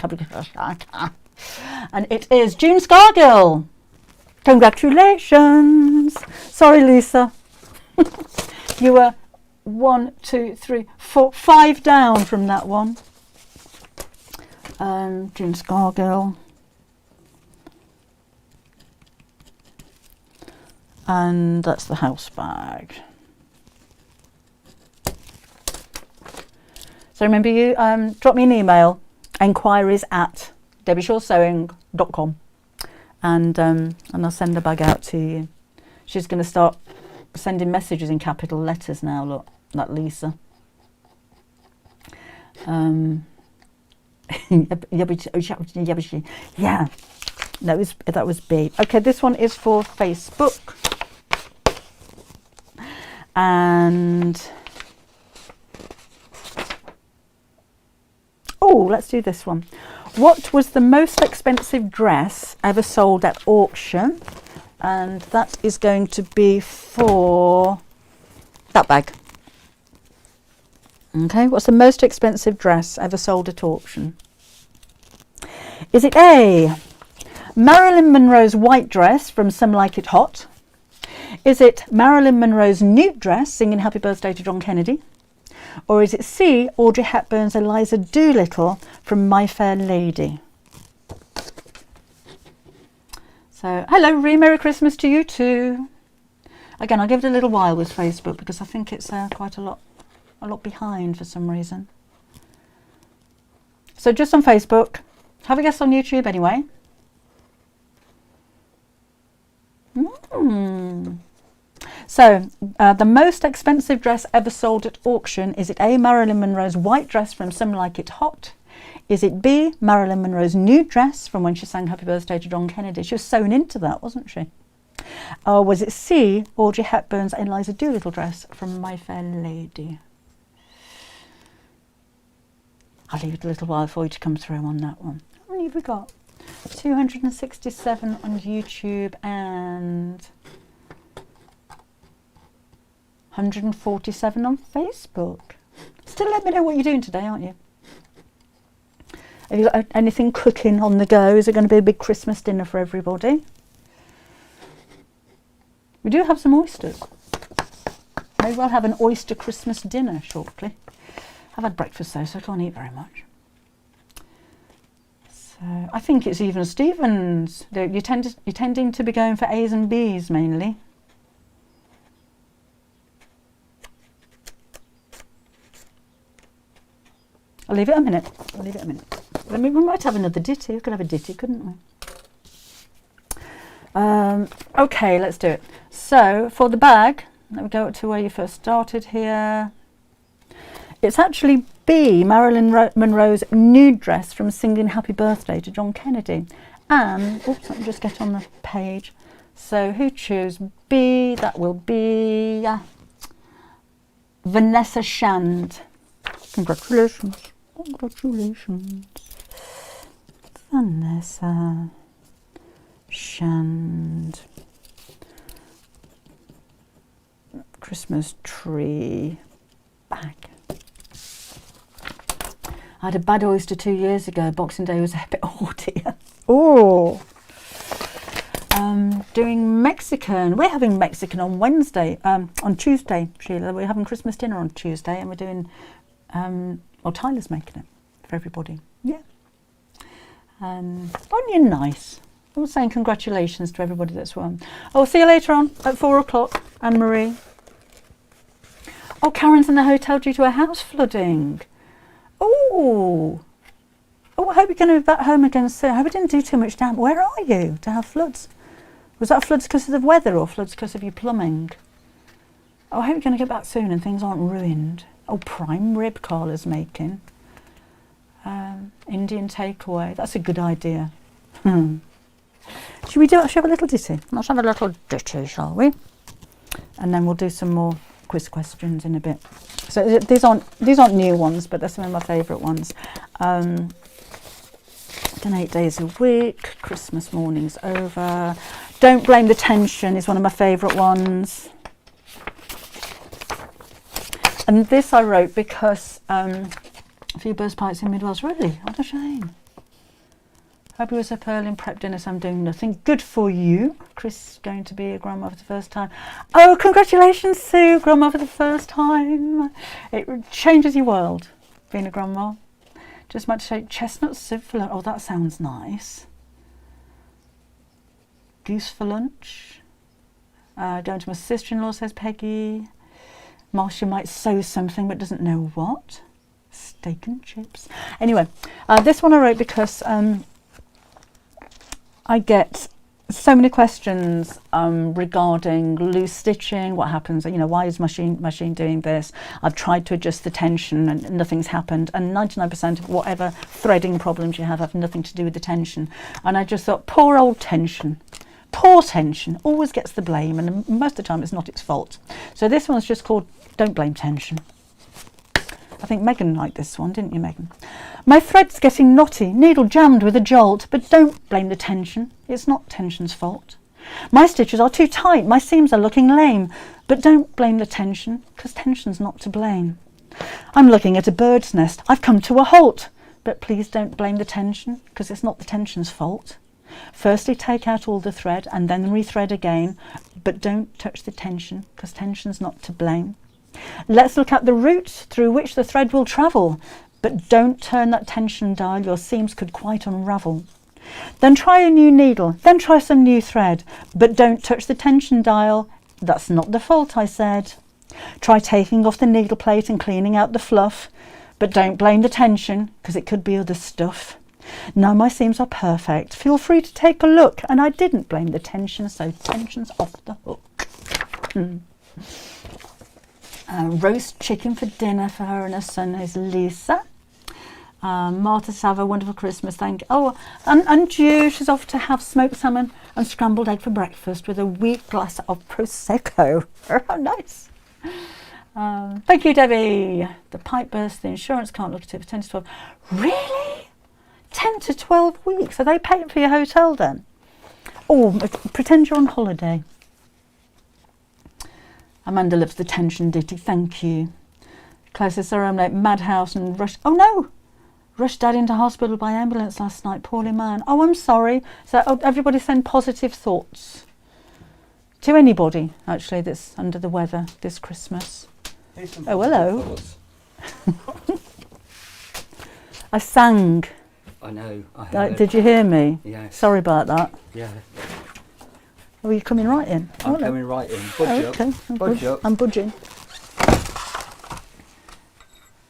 And it is June Scargill. Congratulations. Sorry, Lisa. You were 1, 2, 3, 4, 5 down from that one. June Scargill. And that's the house bag. So remember, you drop me an email, enquiries@debbieshawsewing.com, and I'll send the bag out to you. She's going to start sending messages in capital letters now. Look, that Lisa. Yeah, that was B. Okay, this one is for Facebook, and oh, let's do this one. What was the most expensive dress ever sold at auction? And that is going to be for that bag. Okay, what's the most expensive dress ever sold at auction? Is it A, Marilyn Monroe's white dress from Some Like It Hot? Is it Marilyn Monroe's nude dress singing Happy Birthday to John Kennedy? Or is it C, Audrey Hepburn's Eliza Doolittle from My Fair Lady? So, hello, Merry Christmas to you too. Again, I'll give it a little while with Facebook because I think it's quite a lot behind for some reason. So just on Facebook, have a guess on YouTube anyway. So, the most expensive dress ever sold at auction, is it A, Marilyn Monroe's white dress from Some Like It Hot? Is it B, Marilyn Monroe's nude dress from when she sang Happy Birthday to John Kennedy? She was sewn into that, wasn't she? Or was it C, Audrey Hepburn's Eliza Doolittle dress from My Fair Lady? I'll leave it a little while for you to come through on that one. How many have we got? 267 on YouTube and 147 on Facebook. Still let me know what you're doing today, aren't you? Have you got anything cooking on the go? Is it going to be a big Christmas dinner for everybody? We do have some oysters. Maybe we'll have an oyster Christmas dinner shortly. I've had breakfast though, so I can't eat very much. So I think it's even Stevens. You're tending to be going for A's and B's mainly. I'll leave it a minute. We might have another ditty. We could have a ditty, couldn't we? Okay, let's do it. So for the bag, let me go to where you first started here. It's actually B, Marilyn Monroe's nude dress from singing Happy Birthday to John Kennedy. And, oops, let me just get on the page. So who chose B? That will be Vanessa Shand. Congratulations. Congratulations. Vanessa Shand. Christmas tree bag. I had a bad oyster 2 years ago. Boxing Day was a bit haughty. Oh. doing Mexican. We're having Mexican on Wednesday, on Tuesday, Sheila. We're having Christmas dinner on Tuesday, and we're doing, well, Tyler's making it for everybody. Yeah. Aren't you nice? I'm saying congratulations to everybody that's won. I'll see you later on at 4 o'clock, Anne-Marie. Oh, Karen's in the hotel due to a house flooding. Oh, I hope you're going to be back home again soon. I hope it didn't do too much damage. Where are you to have floods? Was that floods because of the weather or floods because of your plumbing? Oh, I hope you're going to get back soon and things aren't ruined. Oh, prime rib Carla's making. Indian takeaway. That's a good idea. Should we have a little ditty? Let's have a little ditty, shall we? And then we'll do some more quiz questions in a bit. So these aren't new ones, but they're some of my favourite ones. Done 8 days a week. Christmas morning's over. Don't blame the tension is one of my favourite ones. And this I wrote because a few burst pipes in mid-Wales. Really? What a shame. Hope it was up early and prep dinner, so I'm doing nothing. Good for you. Chris is going to be a grandma for the first time. Oh, congratulations, Sue, grandma for the first time. It changes your world, being a grandma. Just about to say chestnut soup for lunch. Oh, that sounds nice. Goose for lunch. Going to my sister-in-law, says Peggy. Marcia might sew something but doesn't know what. Steak and chips. Anyway, this one I wrote because I get so many questions regarding loose stitching. What happens? Why is machine doing this? I've tried to adjust the tension and nothing's happened. And 99% of whatever threading problems you have nothing to do with the tension. And I just thought, poor old tension. Poor tension always gets the blame, and most of the time it's not its fault. So this one's just called Don't Blame Tension. I think Megan liked this one, didn't you, Megan? My thread's getting knotty, needle jammed with a jolt, but don't blame the tension. It's not tension's fault. My stitches are too tight, my seams are looking lame, but don't blame the tension, because tension's not to blame. I'm looking at a bird's nest. I've come to a halt, but please don't blame the tension, because it's not the tension's fault. Firstly, take out all the thread and then rethread again, but don't touch the tension, because tension's not to blame. Let's look at the route through which the thread will travel, but don't turn that tension dial, your seams could quite unravel. Then try a new needle, then try some new thread, but don't touch the tension dial, that's not the fault, I said. Try taking off the needle plate and cleaning out the fluff, but don't blame the tension, because it could be other stuff. Now my seams are perfect, feel free to take a look, and I didn't blame the tension, so tension's off the hook. Roast chicken for dinner for her and her son is Lisa. Martha to have a wonderful Christmas, thank you. Oh, and you, she's off to have smoked salmon and scrambled egg for breakfast with a wee glass of Prosecco. How nice. Thank you, Debbie. The pipe burst, the insurance can't look at it for 10 to 12. Really? 10 to 12 weeks? Are they paying for your hotel then? Oh, pretend you're on holiday. Amanda loves the tension ditty, thank you. Claire says, sorry, I'm late, madhouse and rushed. Oh no! Rushed Dad into hospital by ambulance last night, poorly man. Oh, I'm sorry. So everybody send positive thoughts to anybody, actually, that's under the weather this Christmas. Oh, hello. I sang.
I know, I heard.
Did you hear me?
Yes.
Sorry about that.
Yeah.
Are you coming right in?
I'm coming right in. Budge
okay.
up. Budge up.
I'm budging.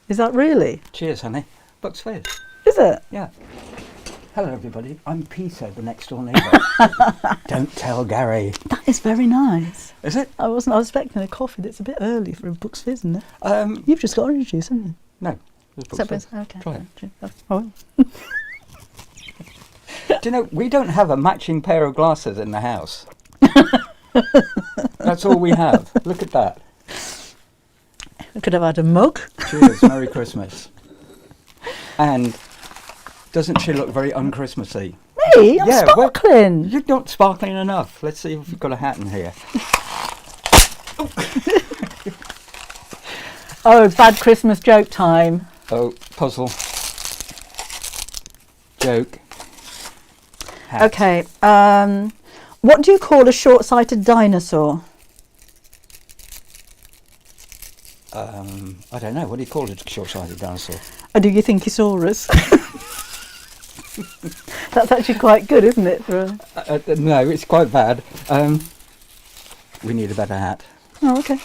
Is that really?
Cheers, honey. Bucks Fizz.
Is it?
Yeah. Hello, everybody. I'm Peter, the next door neighbour. Don't tell Gary.
That is very nice.
Is it?
I was expecting a coffee. That's a bit early for a Bucks Fizz, isn't it? You've just got orange juice, haven't you?
No.
Bucks Fizz. Okay.
Try it.
Oh.
Do you know, we don't have a matching pair of glasses in the house. That's all we have. Look at that.
I could have had a mug.
Cheers. Merry Christmas. And doesn't she look very un-Christmassy?
Me? I'm sparkling.
You're not sparkling enough. Let's see if we've got a hat in here.
Oh, bad Christmas joke time.
Oh, puzzle. Joke. Hat.
Okay. What do you call a short-sighted dinosaur?
I don't know. What do you call a short-sighted dinosaur?
Or do you think Thinkosaurus? That's actually quite good, isn't it?
No, it's quite bad. We need a better hat.
Oh, okay.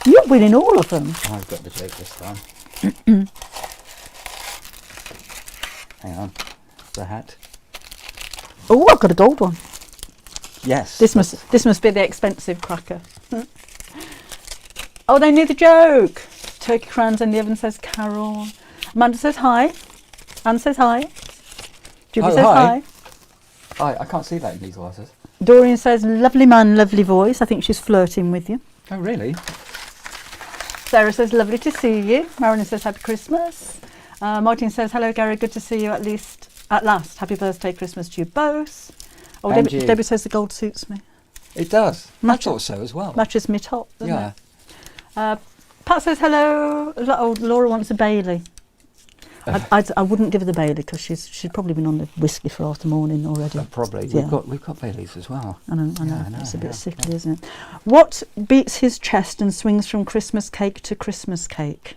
You're winning all of them.
I've got the joke this time. Hang on. The hat.
Oh, I've got a gold one.
Yes.
This must be the expensive cracker. Oh, they knew the joke. Turkey crowns in the oven, says Carol. Amanda says hi. Anne says hi. Julie says hi.
Hi, I can't see that in these glasses.
Dorian says, lovely man, lovely voice. I think she's flirting with you.
Oh, really?
Sarah says, lovely to see you. Marilyn says, happy Christmas. Martin says, hello, Gary, good to see you at last. Happy birthday, Christmas to you both. Oh, Debbie says the gold suits me.
It does. I thought so as well.
Matches me top, doesn't
Yeah.
it? Pat says, hello. Oh, Laura wants a Bailey. I wouldn't give her the Bailey because she's probably been on the whiskey for half the morning already.
Probably.
Yeah.
We've got Baileys as well.
I know. It's a bit sickly, isn't it? What beats his chest and swings from Christmas cake to Christmas cake?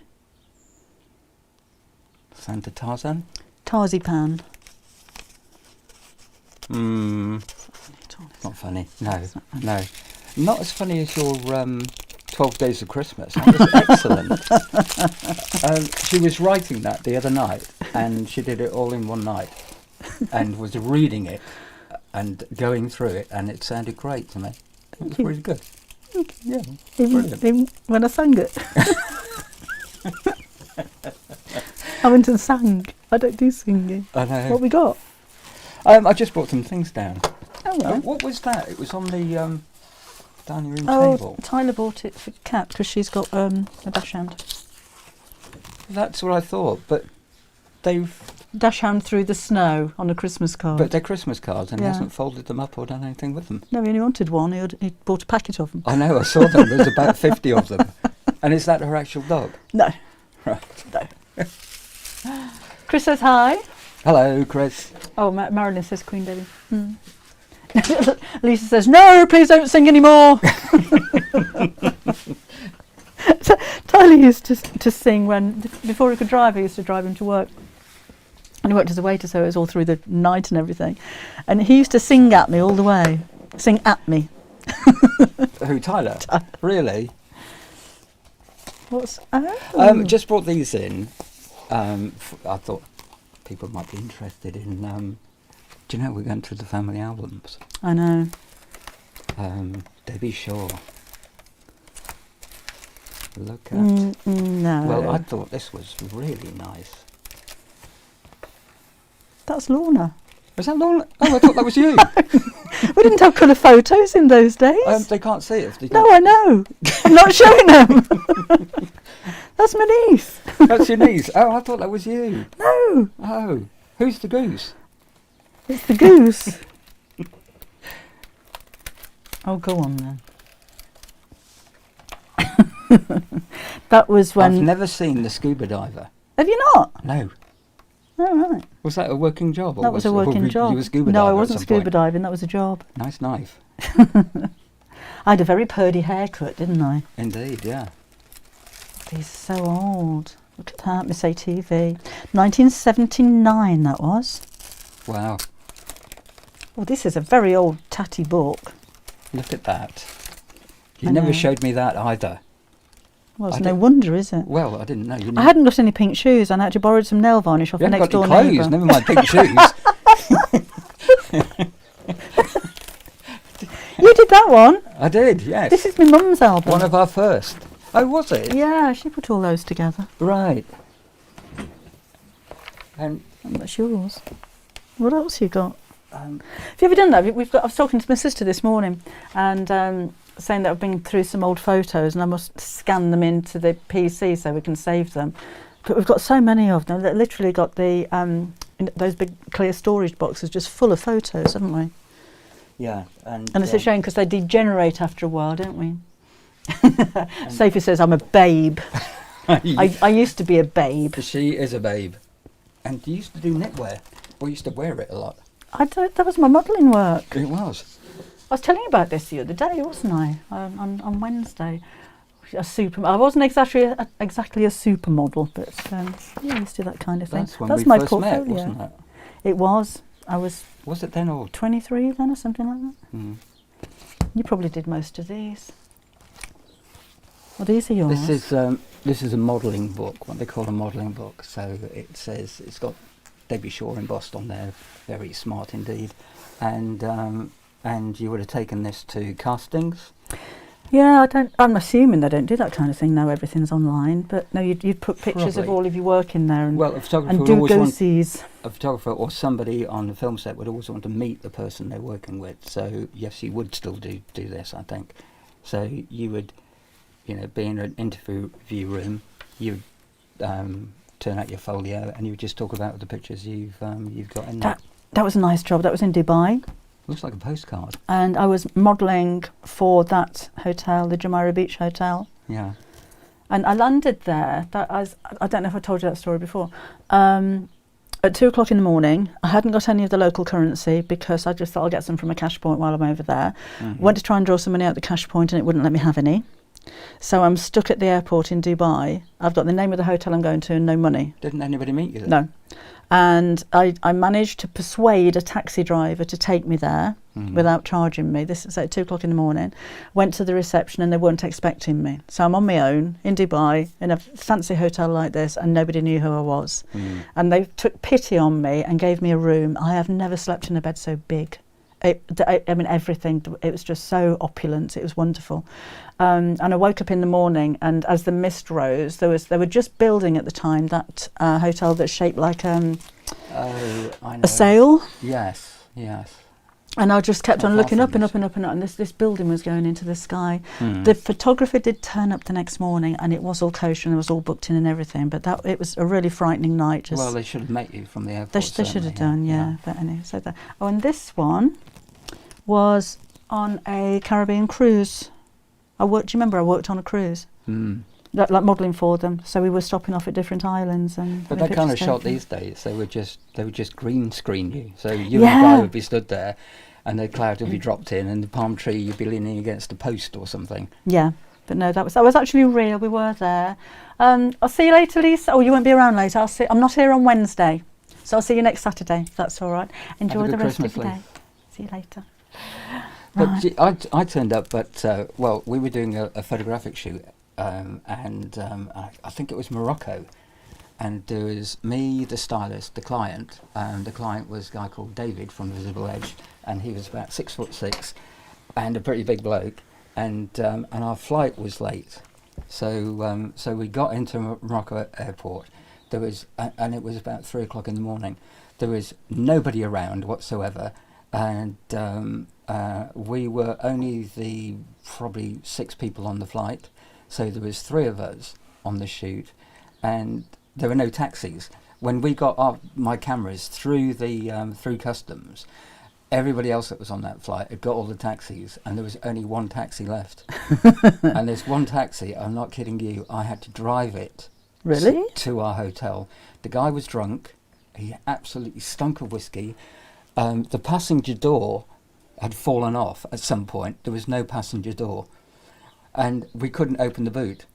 Santa Tarzan?
Tarzipan.
Not funny. No. Not as funny as your 12 Days of Christmas. That was excellent. She was writing that the other night, and she did it all in one night, and was reading it and going through it, and it sounded great to me. It was really good. Yeah,
Even when I sang it. I went and sang. I don't do singing.
I know.
What we got?
I just brought some things down.
Oh, right.
What was that? It was on the dining room table.
Tyler bought it for Kat because she's got a dash hand.
That's what I thought, but they've...
Dash hand through the snow on a Christmas card.
But they're Christmas cards, and he
Yeah.
hasn't folded them up or done anything with them.
No, he only wanted one. He bought a packet of them.
I know, I saw them. There's about 50 of them. And is that her actual dog?
No.
Right.
No. Chris says hi.
Hello, Chris.
Oh, Marilyn says Queen Debbie. Lisa says, no, please don't sing anymore. Tyler used to sing before he could drive. I used to drive him to work. And he worked as a waiter, so it was all through the night and everything. And he used to sing at me all the way. Sing at me.
Who, Tyler? Really?
What's...
Just brought these in. I thought people might be interested in... do you know we're going through the family albums?
I know.
Debbie Shaw. Look at...
no.
Well, I thought this was really nice.
That's Lorna.
Was that Lorna? Oh, I thought that was you.
We didn't have colour photos in those days.
They can't see it. If they
No,
don't.
I know. I'm not showing them. That's my niece.
That's your niece. Oh, I thought that was you.
No,
Oh, who's the goose?
it's the goose. Oh, go on then. That was when...
I've never seen The Scuba Diver.
Have you not?
No.
Oh, right.
Was that a working job? Or
That was a working job.
You were scuba
No, I
diver at
wasn't
some
scuba
point?
diving. That was a job.
Nice knife.
I had a very purdy haircut, didn't I?
Indeed, yeah.
These are so old. Look at that, Miss ATV. 1979, that was.
Wow.
Well, this is a very old tatty book.
Look at that. You
I
never
know.
showed me that either.
Well, it's
I
no
didn't-
wonder, is it?
Well, I didn't know. You
I hadn't got any pink shoes and I actually borrowed some nail varnish off
You
the
haven't
next
got
door
any
neighbour.
clothes, never mind pink shoes.
You did that one?
I did, yes.
This is my mum's album.
One of our first. Oh, was it?
Yeah, she put all those together.
Right. And
And that's yours. What else you got?
um,
Have you ever done that? I was talking to my sister this morning and saying that I've been through some old photos and I must scan them into the PC so we can save them. But we've got so many of them that literally got the those big clear storage boxes just full of photos, haven't we?
yeah, and
And it's a shame because they degenerate after a while, don't we? Sophie says I'm a babe. I used to be a babe.
She is a babe, and you used to do knitwear, or used to wear it a lot.
That was my modelling work.
It was.
I was telling you about this the other day, wasn't I? On Wednesday. I wasn't exactly a supermodel, but yeah, I used to do that kind of thing.
That's when
That's
we
my
first
portfolio.
met, wasn't it?
It was. I was
Was it then or?
23 then, or something like that.
Mm.
You probably did most of these. Well, these are yours.
This is a modelling book, what they call a modelling book. So it says it's got Debbie Shaw embossed on there, very smart indeed, and you would have taken this to castings.
Yeah, I'm assuming they don't do that kind of thing now. Everything's online, but no, you'd put pictures of
Probably.
all of your work in there, and,
Well, a photographer
and
would
do
always want,
go-sees.
a photographer or somebody on the film set would always want to meet the person they're working with. So yes, you would still do this, I think. So you would, be in an interview room. You'd turn out your folio, and you would just talk about the pictures you've got in there.
That was a nice job. That was in Dubai.
Looks like a postcard.
And I was modelling for that hotel, the Jumeirah Beach Hotel.
Yeah.
And I landed there. I don't know if I told you that story before. At 2 o'clock in the morning, I hadn't got any of the local currency because I just thought I'll get some from a cash point while I'm over there.
Mm-hmm.
Went to try and draw some money out the cash point and it wouldn't let me have any. So I'm stuck at the airport in Dubai. I've got the name of the hotel I'm going to and no money.
Didn't anybody meet you there?
No. And I managed to persuade a taxi driver to take me there without charging me. This is at 2 o'clock in the morning. Went to the reception and they weren't expecting me. So I'm on my own in Dubai in a fancy hotel like this and nobody knew who I was. And they took pity on me and gave me a room. I have never slept in a bed so big. Everything. It was just so opulent. It was wonderful. And I woke up in the morning, and as the mist rose, they were just building at the time that hotel that's shaped like
I know.
a sail.
Yes.
And I just kept
Not
on
far
looking
from
up and
this.
up and up and up, and this building was going into the sky.
Mm.
The photographer did turn up the next morning, and it was all kosher and it was all booked in and everything. But it was a really frightening night.
Well, they should have met you from the airport.
They should have
certainly,
done, yeah. But anyway, so that. Oh, and this one was on a Caribbean cruise. Do you remember I worked on a cruise?
Mm.
Like modelling for them. So we were stopping off at different islands and.
But
having
that kind of
pictures
shot
taken.
these days, they would just green screen you. So you and the
Yeah.
guy would be stood there, and the cloud would be dropped in, and the palm tree you'd be leaning against a post or something.
Yeah, but no, that was actually real. We were there. I'll see you later, Lisa. Oh, you won't be around later. I'm not here on Wednesday, so I'll see you next Saturday. If that's all right. Enjoy
Have a
the
good
rest
Christmas,
of the day.
Lee.
See you later.
But
Right.
I turned up, but we were doing a photographic shoot, and I think it was Morocco, and there was me, the stylist, the client, and the client was a guy called David from Visible Edge, and he was about 6'6", and a pretty big bloke, and our flight was late, so we got into Morocco airport. There was and it was about 3 o'clock in the morning. There was nobody around whatsoever, and we were only probably 6 people on the flight, so there was 3 of us on the shoot, and there were no taxis. When we got my cameras through through customs, everybody else that was on that flight had got all the taxis, and there was only one taxi left. And this one taxi, I'm not kidding you, I had to drive it
Really?
to our hotel. The guy was drunk. He absolutely stunk of whiskey. The passenger door had fallen off at some point. There was no passenger door, and we couldn't open the boot.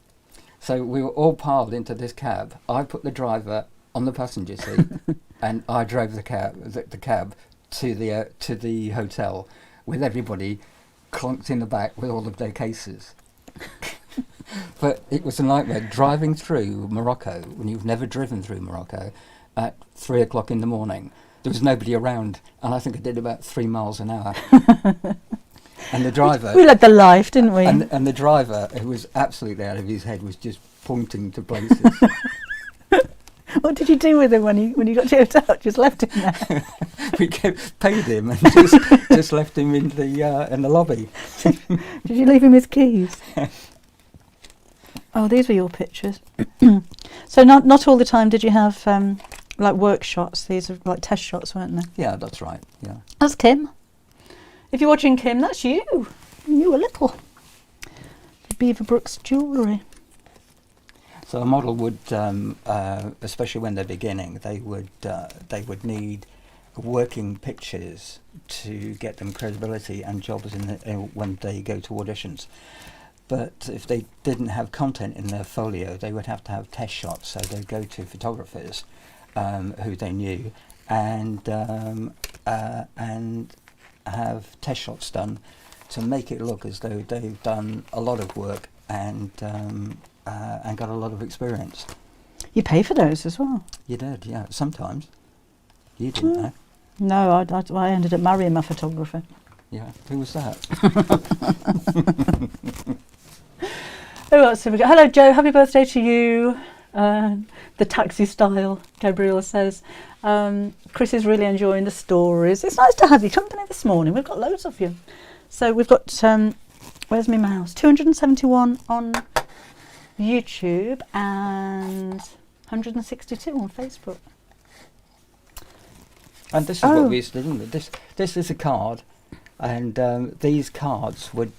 So we were all piled into this cab. I put the driver on the passenger seat, and I drove the cab to the hotel, with everybody clunked in the back with all of their cases. But it was a nightmare driving through Morocco when you've never driven through Morocco at 3 o'clock in the morning. There was nobody around, and I think I did about 3 miles an hour. And the driver...
We led the life, didn't we?
And the driver, who was absolutely out of his head, was just pointing to places.
What did you do with him when you got to your hotel? Just left him there?
We paid him and just left him in the lobby.
Did you leave him his keys? Oh, these were your pictures. So not all the time did you have like work shots. These are like test shots, weren't they?
Yeah, that's right. Yeah.
That's Kim. If you're watching Kim, that's you. You were little. Beaverbrooks jewellery.
So a model would, especially when they're beginning, they would need working pictures to get them credibility and jobs when they go to auditions. But if they didn't have content in their folio, they would have to have test shots. So they'd go to photographers who they knew and have test shots done to make it look as though they've done a lot of work and got a lot of experience.
You pay for those as well?
You did, yeah. Sometimes. You didn't know.
No, I ended up marrying my photographer.
Yeah. Who was that?
Who else have we got? Hello, Joe. Happy birthday to you. The taxi style, Gabriel says. Chris is really enjoying the stories. It's nice to have your company this morning. We've got loads of you. So we've got, where's my mouse? 271 on YouTube and 162 on Facebook.
And this is what we used to do. This is a card, and these cards would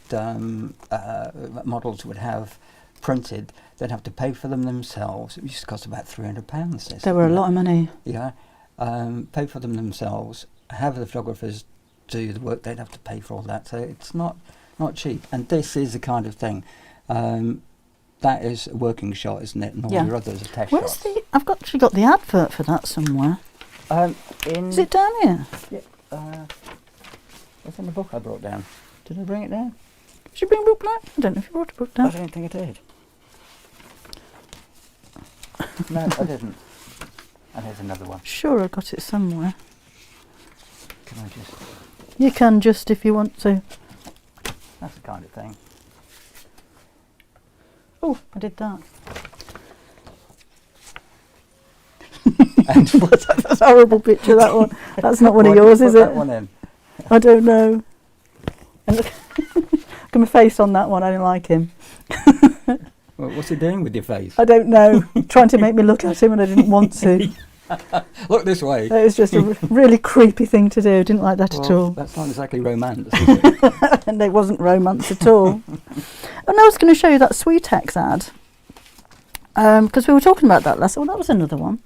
models would have printed. They'd have to pay for them themselves. It used to cost about £300.
They were a lot of money.
Yeah, pay for them themselves. Have the photographers do the work. They'd have to pay for all that. So it's not cheap. And this is the kind of thing. That is a working shot, isn't it? And all your others are test shots.
I've actually got the advert for that somewhere. Is it down here?
Yeah. It's in the book I brought down. Did I bring it down?
Did you bring a book down? I don't know if you brought a book down.
I don't think I did. No, I didn't. And here's another one.
Sure, I got it somewhere.
Can I just...
You can just if you want to.
That's the kind of thing.
Oh, I did that.
And
That's a horrible picture, that one. That's not one of yours, is it?
That one in?
I don't know. And look at my face on that one. I don't like him.
Well, what's he doing with your face?
I don't know. Trying to make me look at him and I didn't want to.
Look this way.
It was just a really creepy thing to do. Didn't like that at all.
That's not exactly romance, is it?
And it wasn't romance at all. And I was going to show you that Sweetex ad. Because we were talking about that last. Oh, that was another one.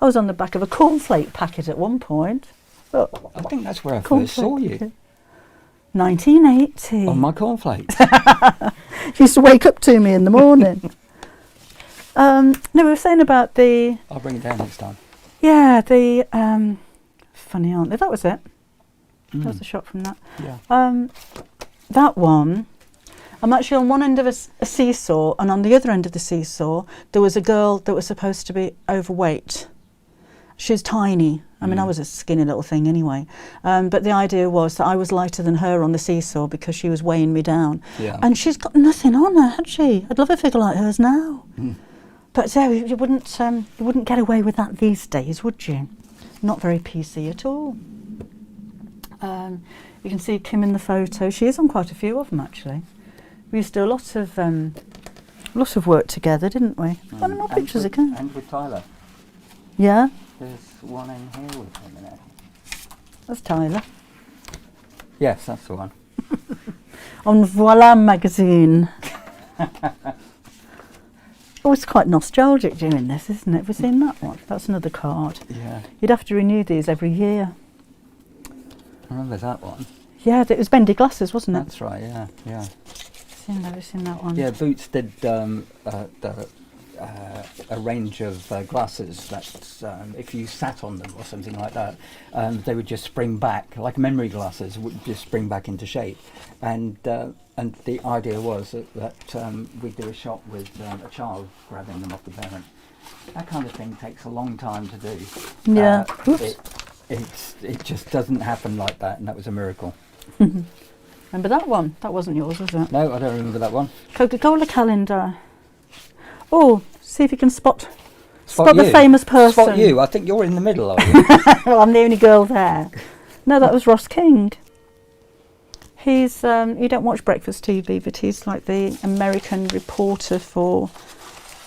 I was on the back of a cornflake packet at one point. Look,
I think that's where I first saw you.
1980.
On my cornflakes.
She used to wake up to me in the morning. No, we were saying about the...
I'll bring it down next time.
Yeah, the... funny, aren't they? That was it. That was a shot from that.
Yeah.
That one... I'm actually on one end of a seesaw, and on the other end of the seesaw, there was a girl that was supposed to be overweight. She was tiny. I mean, I was a skinny little thing anyway. But the idea was that I was lighter than her on the seesaw because she was weighing me down.
Yeah.
And she's got nothing on her, had she? I'd love a figure like hers now. But you wouldn't get away with that these days, would you? Not very PC at all. You can see Kim in the photo. She is on quite a few of them, actually. We used to do a lot of work together, didn't we? Got any more pictures again?
And with Tyler.
Yeah?
There's one in here with him in it.
That's Tyler.
Yes, that's the one.
On Voila magazine. Oh, it's quite nostalgic doing this, isn't it? Have we seen that one? That's another card.
Yeah.
You'd have to renew these every year.
I remember that one.
Yeah, it was Bendy Glasses, wasn't it?
That's right, yeah, yeah.
Never seen that one.
Yeah, Boots did a range of glasses that if you sat on them or something like that, they would just spring back, like memory glasses would just spring back into shape. And the idea was that we'd do a shot with a child grabbing them off the parent. That kind of thing takes a long time to do.
Yeah.
It just doesn't happen like that, and that was a miracle.
Remember that one? That wasn't yours, was it?
No, I don't remember that one.
Coca-Cola calendar. Oh, see if you can spot
Spot
the
you.
famous person.
Spot you. I think you're in the middle, are you?
Well, I'm the only girl there. No, that was Ross King. He's you don't watch breakfast TV, but he's like the American reporter for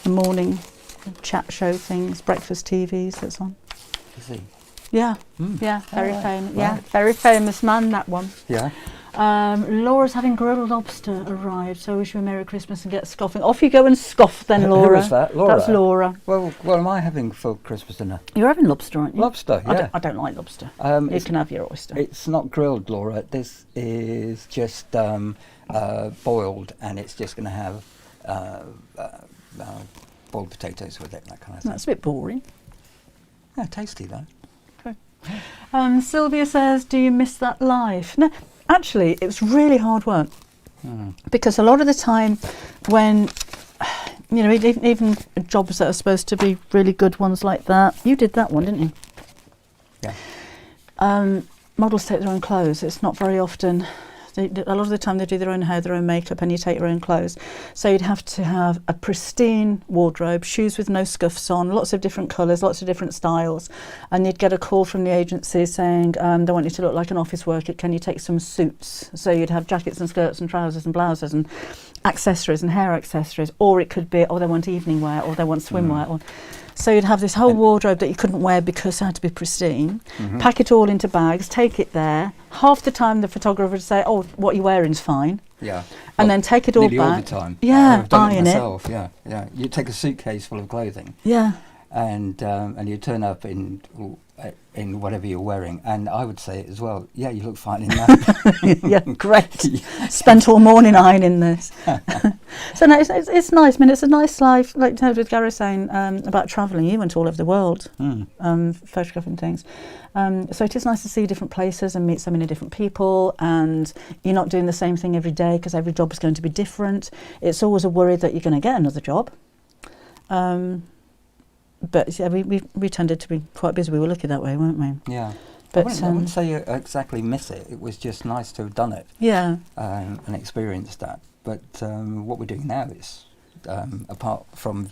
the morning chat show things, breakfast TVs that's on.
Is he?
Yeah, yeah, very famous. Yeah,
right.
very famous man, that one.
Yeah.
Laura's having grilled lobster arrived, so I wish you a Merry Christmas and get scoffing. Off you go and scoff then, Laura.
Who was that? Laura?
That's Laura.
Well, what am I having for Christmas dinner?
You're having lobster, aren't you?
Lobster, yeah.
I don't like lobster. You
It's-
can have your oyster.
It's not grilled, Laura. This is just boiled, and it's just going to have boiled potatoes with it, that kind of thing.
That's a bit boring.
Yeah, tasty though.
Sylvia says, do you miss that life? No, actually, it was really hard work. Because a lot of the time when, you know, even jobs that are supposed to be really good ones like that, you did that one, didn't you?
Yeah.
Models take their own clothes. It's not very often. A lot of the time they do their own hair, their own makeup, and you take your own clothes. So you'd have to have a pristine wardrobe, shoes with no scuffs on, lots of different colours, lots of different styles. And you'd get a call from the agency saying, they want you to look like an office worker, can you take some suits? So you'd have jackets and skirts and trousers and blouses and accessories and hair accessories. Or it could be, they want evening wear, or they want swimwear. Or so you'd have this whole wardrobe that you couldn't wear because it had to be pristine. Pack it all into bags, take it there. Half the time the photographer would say, what you're wearing's fine.
Yeah.
And then take it all
nearly
back.
all the time.
Yeah,
I've done it
iron
myself. Yeah, yeah. You take a suitcase full of clothing.
Yeah.
And you turn up in whatever you're wearing, and I would say as well, yeah, you look fine in that.
Yeah, great. Spent all morning ironing this. So no, it's nice. I mean, it's a nice life. Like with Gary saying about travelling, you went all over the world, photographing things. So it is nice to see different places and meet so many different people, and you're not doing the same thing every day because every job is going to be different. It's always a worry that you're going to get another job. But yeah, we tended to be quite busy. We were lucky that way, weren't we?
Yeah.
But
I wouldn't say I exactly miss it. It was just nice to have done it.
Yeah.
And experienced that. But what we're doing now is, apart from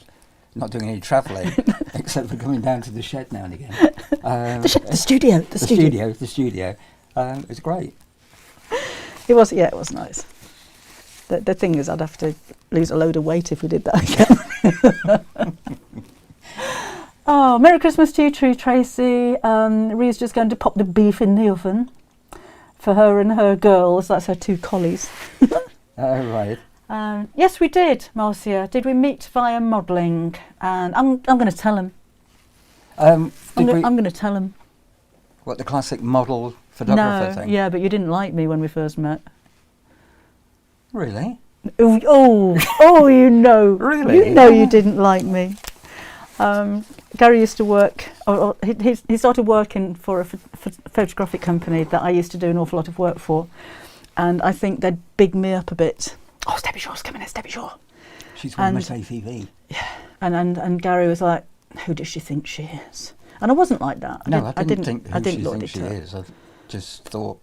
not doing any travelling, except for coming down to the shed now and again.
The studio.
The studio. It's great.
It was nice. The thing is, I'd have to lose a load of weight if we did that again. Oh, Merry Christmas to you, True Tracy. Rhea's just going to pop the beef in the oven for her and her girls. That's her two collies.
Right.
Yes, we did, Marcia. Did we meet via modelling? And I'm going to tell him. I'm going to tell him.
What, the classic model photographer thing?
Yeah, but you didn't like me when we first met.
Really?
Oh, you know.
Really?
You know you didn't like me. Gary used to work, he started working for a photographic company that I used to do an awful lot of work for, and I think they'd big me up a bit. Oh, Debbie Shaw's coming in, Debbie Shaw.
She's from Miss ATV.
Yeah, and Gary was like, who does she think she is? And I wasn't like that.
I didn't think who she thinks she is. I just thought.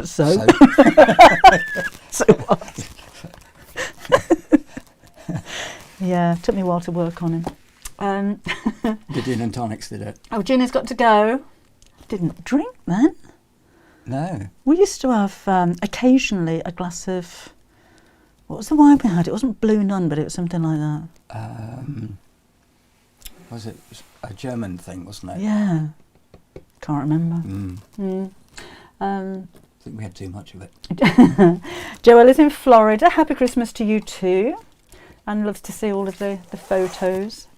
So? So what? Yeah, it took me a while to work on him.
The gin and tonics did it.
Oh, Ginny's got to go. Didn't drink then.
No.
We used to have occasionally a glass of, what was the wine we had? It wasn't Blue Nun, but it was something like that.
Was it a German thing, wasn't it?
Yeah. Can't remember.
I think we had too much of it.
Joelle is in Florida. Happy Christmas to you too. And loves to see all of the photos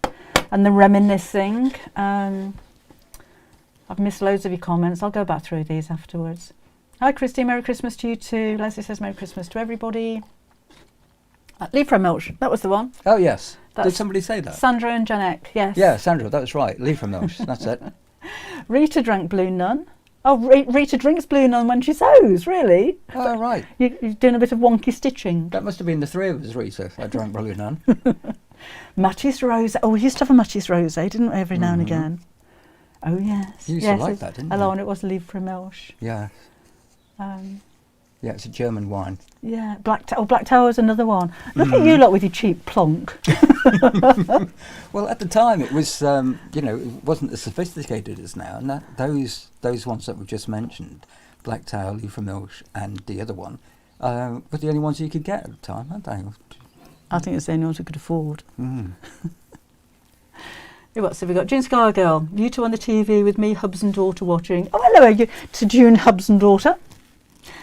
and the reminiscing. I've missed loads of your comments. I'll go back through these afterwards. Hi Christy, Merry Christmas to you too. Leslie says Merry Christmas to everybody. Lee from Milch, that was the one.
Oh yes.
That's
Did somebody say that?
Sandra and Janek, yes.
Yeah, Sandra, that was right. Lee from Milch, that's it.
Rita drank Blue Nun. Oh, Rita drinks Blue Nun when she sews, really?
Oh, right.
You're doing a bit of wonky stitching.
That must have been the three of us, Rita. I drank Blue Nun.
Matisse Rose. Oh, we used to have a Matisse Rose, didn't we, every now and again? Oh, yes.
You used to like that, didn't you?
Hello, and it was Liv from Melch.
Yeah. Yeah, it's a German wine.
Yeah, Black Tower is another one. Look at you lot with your cheap plonk.
Well, at the time it was, it wasn't as sophisticated as now, and those ones that we've just mentioned, Black Tower, Lee from Milch, and the other one, were the only ones you could get at the time, aren't they?
I think it's the only ones we could afford.
Mm.
What have we got? June Scargill, you two on the TV with me, hubs and daughter watching. Oh, hello to June, hubs and daughter.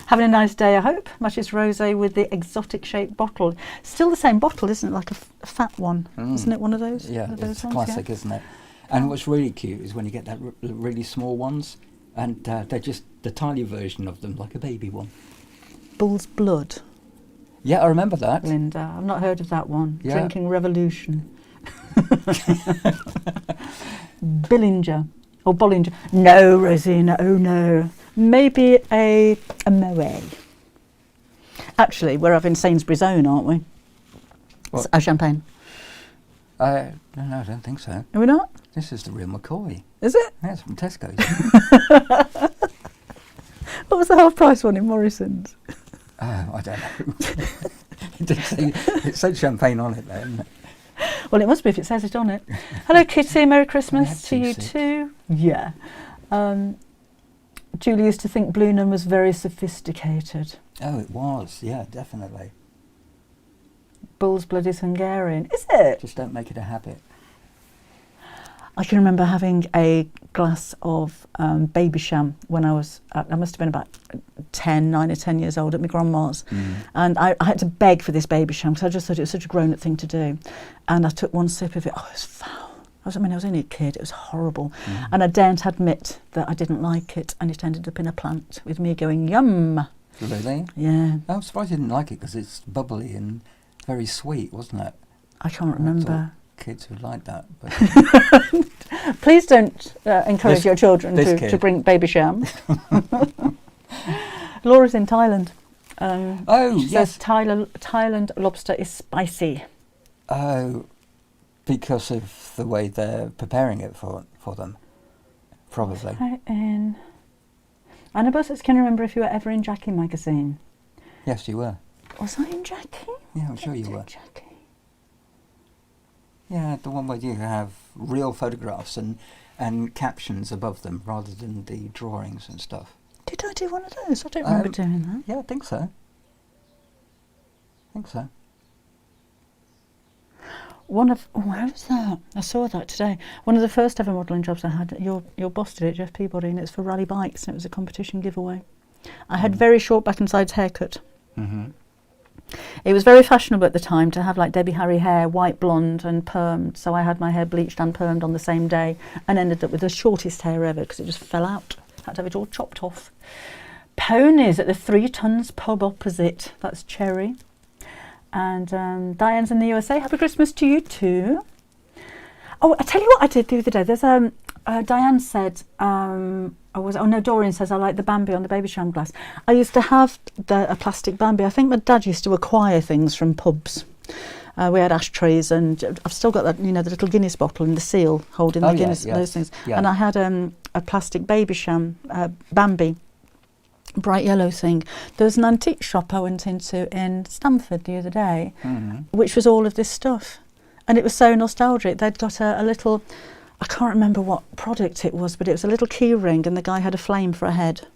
Having a nice day, I hope. Matches rosé with the exotic shaped bottle. Still the same bottle, isn't it? Like a fat one, isn't it? One of those.
Yeah,
one of those
it's
ones,
classic, isn't it? And what's really cute is when you get that really small ones, and they're just the tiny version of them, like a baby one.
Bull's blood.
Yeah, I remember that.
Linda, I've not heard of that one.
Yeah.
Drinking Revolution. Billinger. Or Bollinger. No, Rosina, oh no. Maybe a Moet. Actually, we're having Sainsbury's Own, aren't we?
What?
Champagne.
No, I don't think so.
Are we not?
This is the real McCoy.
Is it?
That's from Tesco's.
What was the half price one in Morrison's?
Oh, I don't know. It said champagne on it, though, didn't it?
Well, it must be if it says it on it. Hello, Kitty. Merry Christmas to you
sick.
too. Yeah. Julie used to think Bluenham was very sophisticated.
Oh, it was. Yeah, definitely.
Bull's blood is Hungarian. Is it?
Just don't make it a habit.
I can remember having a glass of baby sham when I was, I must have been about 9 or 10 years old at my grandma's. And I had to beg for this baby sham because I just thought it was such a grown-up thing to do. And I took one sip of it. Oh, it was foul. I was only a kid. It was horrible. And I daren't admit that I didn't like it. And it ended up in a plant with me going, yum.
Really?
Yeah.
I'm surprised you didn't like it because it's bubbly and very sweet, wasn't it?
I can't remember.
Kids would like that. But
Please don't encourage your children
this
to drink baby sham. Laura's in Thailand. She says Thailand lobster is spicy.
Oh, because of the way they're preparing it for them, probably.
Annabelle says, can you remember if you were ever in Jackie magazine?
Yes, you were.
Was I in Jackie?
Yeah, I'm sure you were.
Jackie.
Yeah, the one where you have real photographs and captions above them rather than the drawings and stuff.
Did I do one of those? I don't remember doing that.
Yeah, I think so.
Where was that? I saw that today. One of the first ever modelling jobs I had, your boss did it, Jeff Peabody, and it's for rally bikes, and it was a competition giveaway. I had very short back and sides haircut. It was very fashionable at the time to have like Debbie Harry hair, white blonde and permed, so I had my hair bleached and permed on the same day and ended up with the shortest hair ever because it just fell out. Had to have it all chopped off. Ponies at the 3 Tons pub opposite. That's Cherry. And Diane's in the USA. Happy Christmas to you too. Oh, I tell you what I did the other day. There's Diane said, Dorian says, I like the Bambi on the baby sham glass. I used to have a plastic Bambi. I think my dad used to acquire things from pubs. We had ashtrays, and I've still got that, the little Guinness bottle and the seal holding the Guinness, those things. Yeah. And I had a plastic baby sham Bambi, bright yellow thing. There was an antique shop I went into in Stamford the other day, which was all of this stuff. And it was so nostalgic. They'd got a little, I can't remember what product it was, but it was a little key ring and the guy had a flame for a head.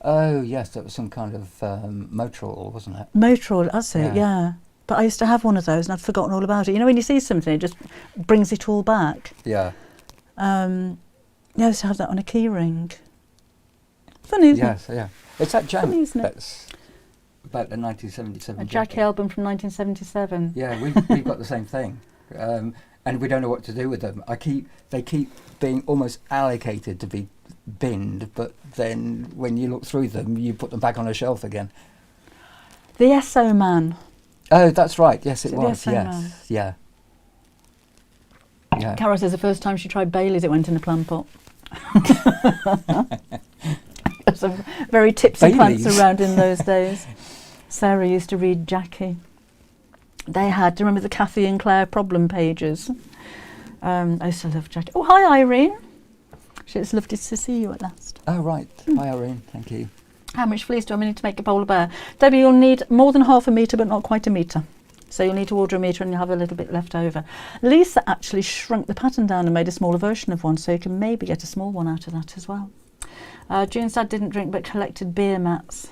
Oh, yes, that was some kind of Motorola, wasn't it?
Motorola, that's it, yeah. But I used to have one of those and I'd forgotten all about it. When you see something, it just brings it all back.
Yeah.
I used to have that on a key ring. Funny, isn't it?
Yes, yeah. It's that Jack
Funny, isn't it?
that's about the 1977
A Jackie album from 1977.
Yeah, we've got the same thing. And we don't know what to do with them. They keep being almost allocated to be binned, but then when you look through them, you put them back on a shelf again.
The Esso Man.
Oh, that's right. Yes, it was.
The Esso
Yes,
Man.
yeah. Yeah.
Cara says the first time she tried Bailey's, it went in a plant pot. There's some very tipsy
Baileys.
plants around in those days. Sarah used to read Jackie. They had, do you remember the Kathy and Claire problem pages? I used to love Jackie. Oh, hi, Irene. It's lovely to see you at last.
Oh, right. Hi, Irene. Thank you.
How much fleece do I need to make a polar bear? Debbie, you'll need more than half a metre, but not quite a metre. So you'll need to order a metre and you'll have a little bit left over. Lisa actually shrunk the pattern down and made a smaller version of one, so you can maybe get a small one out of that as well. June's dad didn't drink but collected beer mats.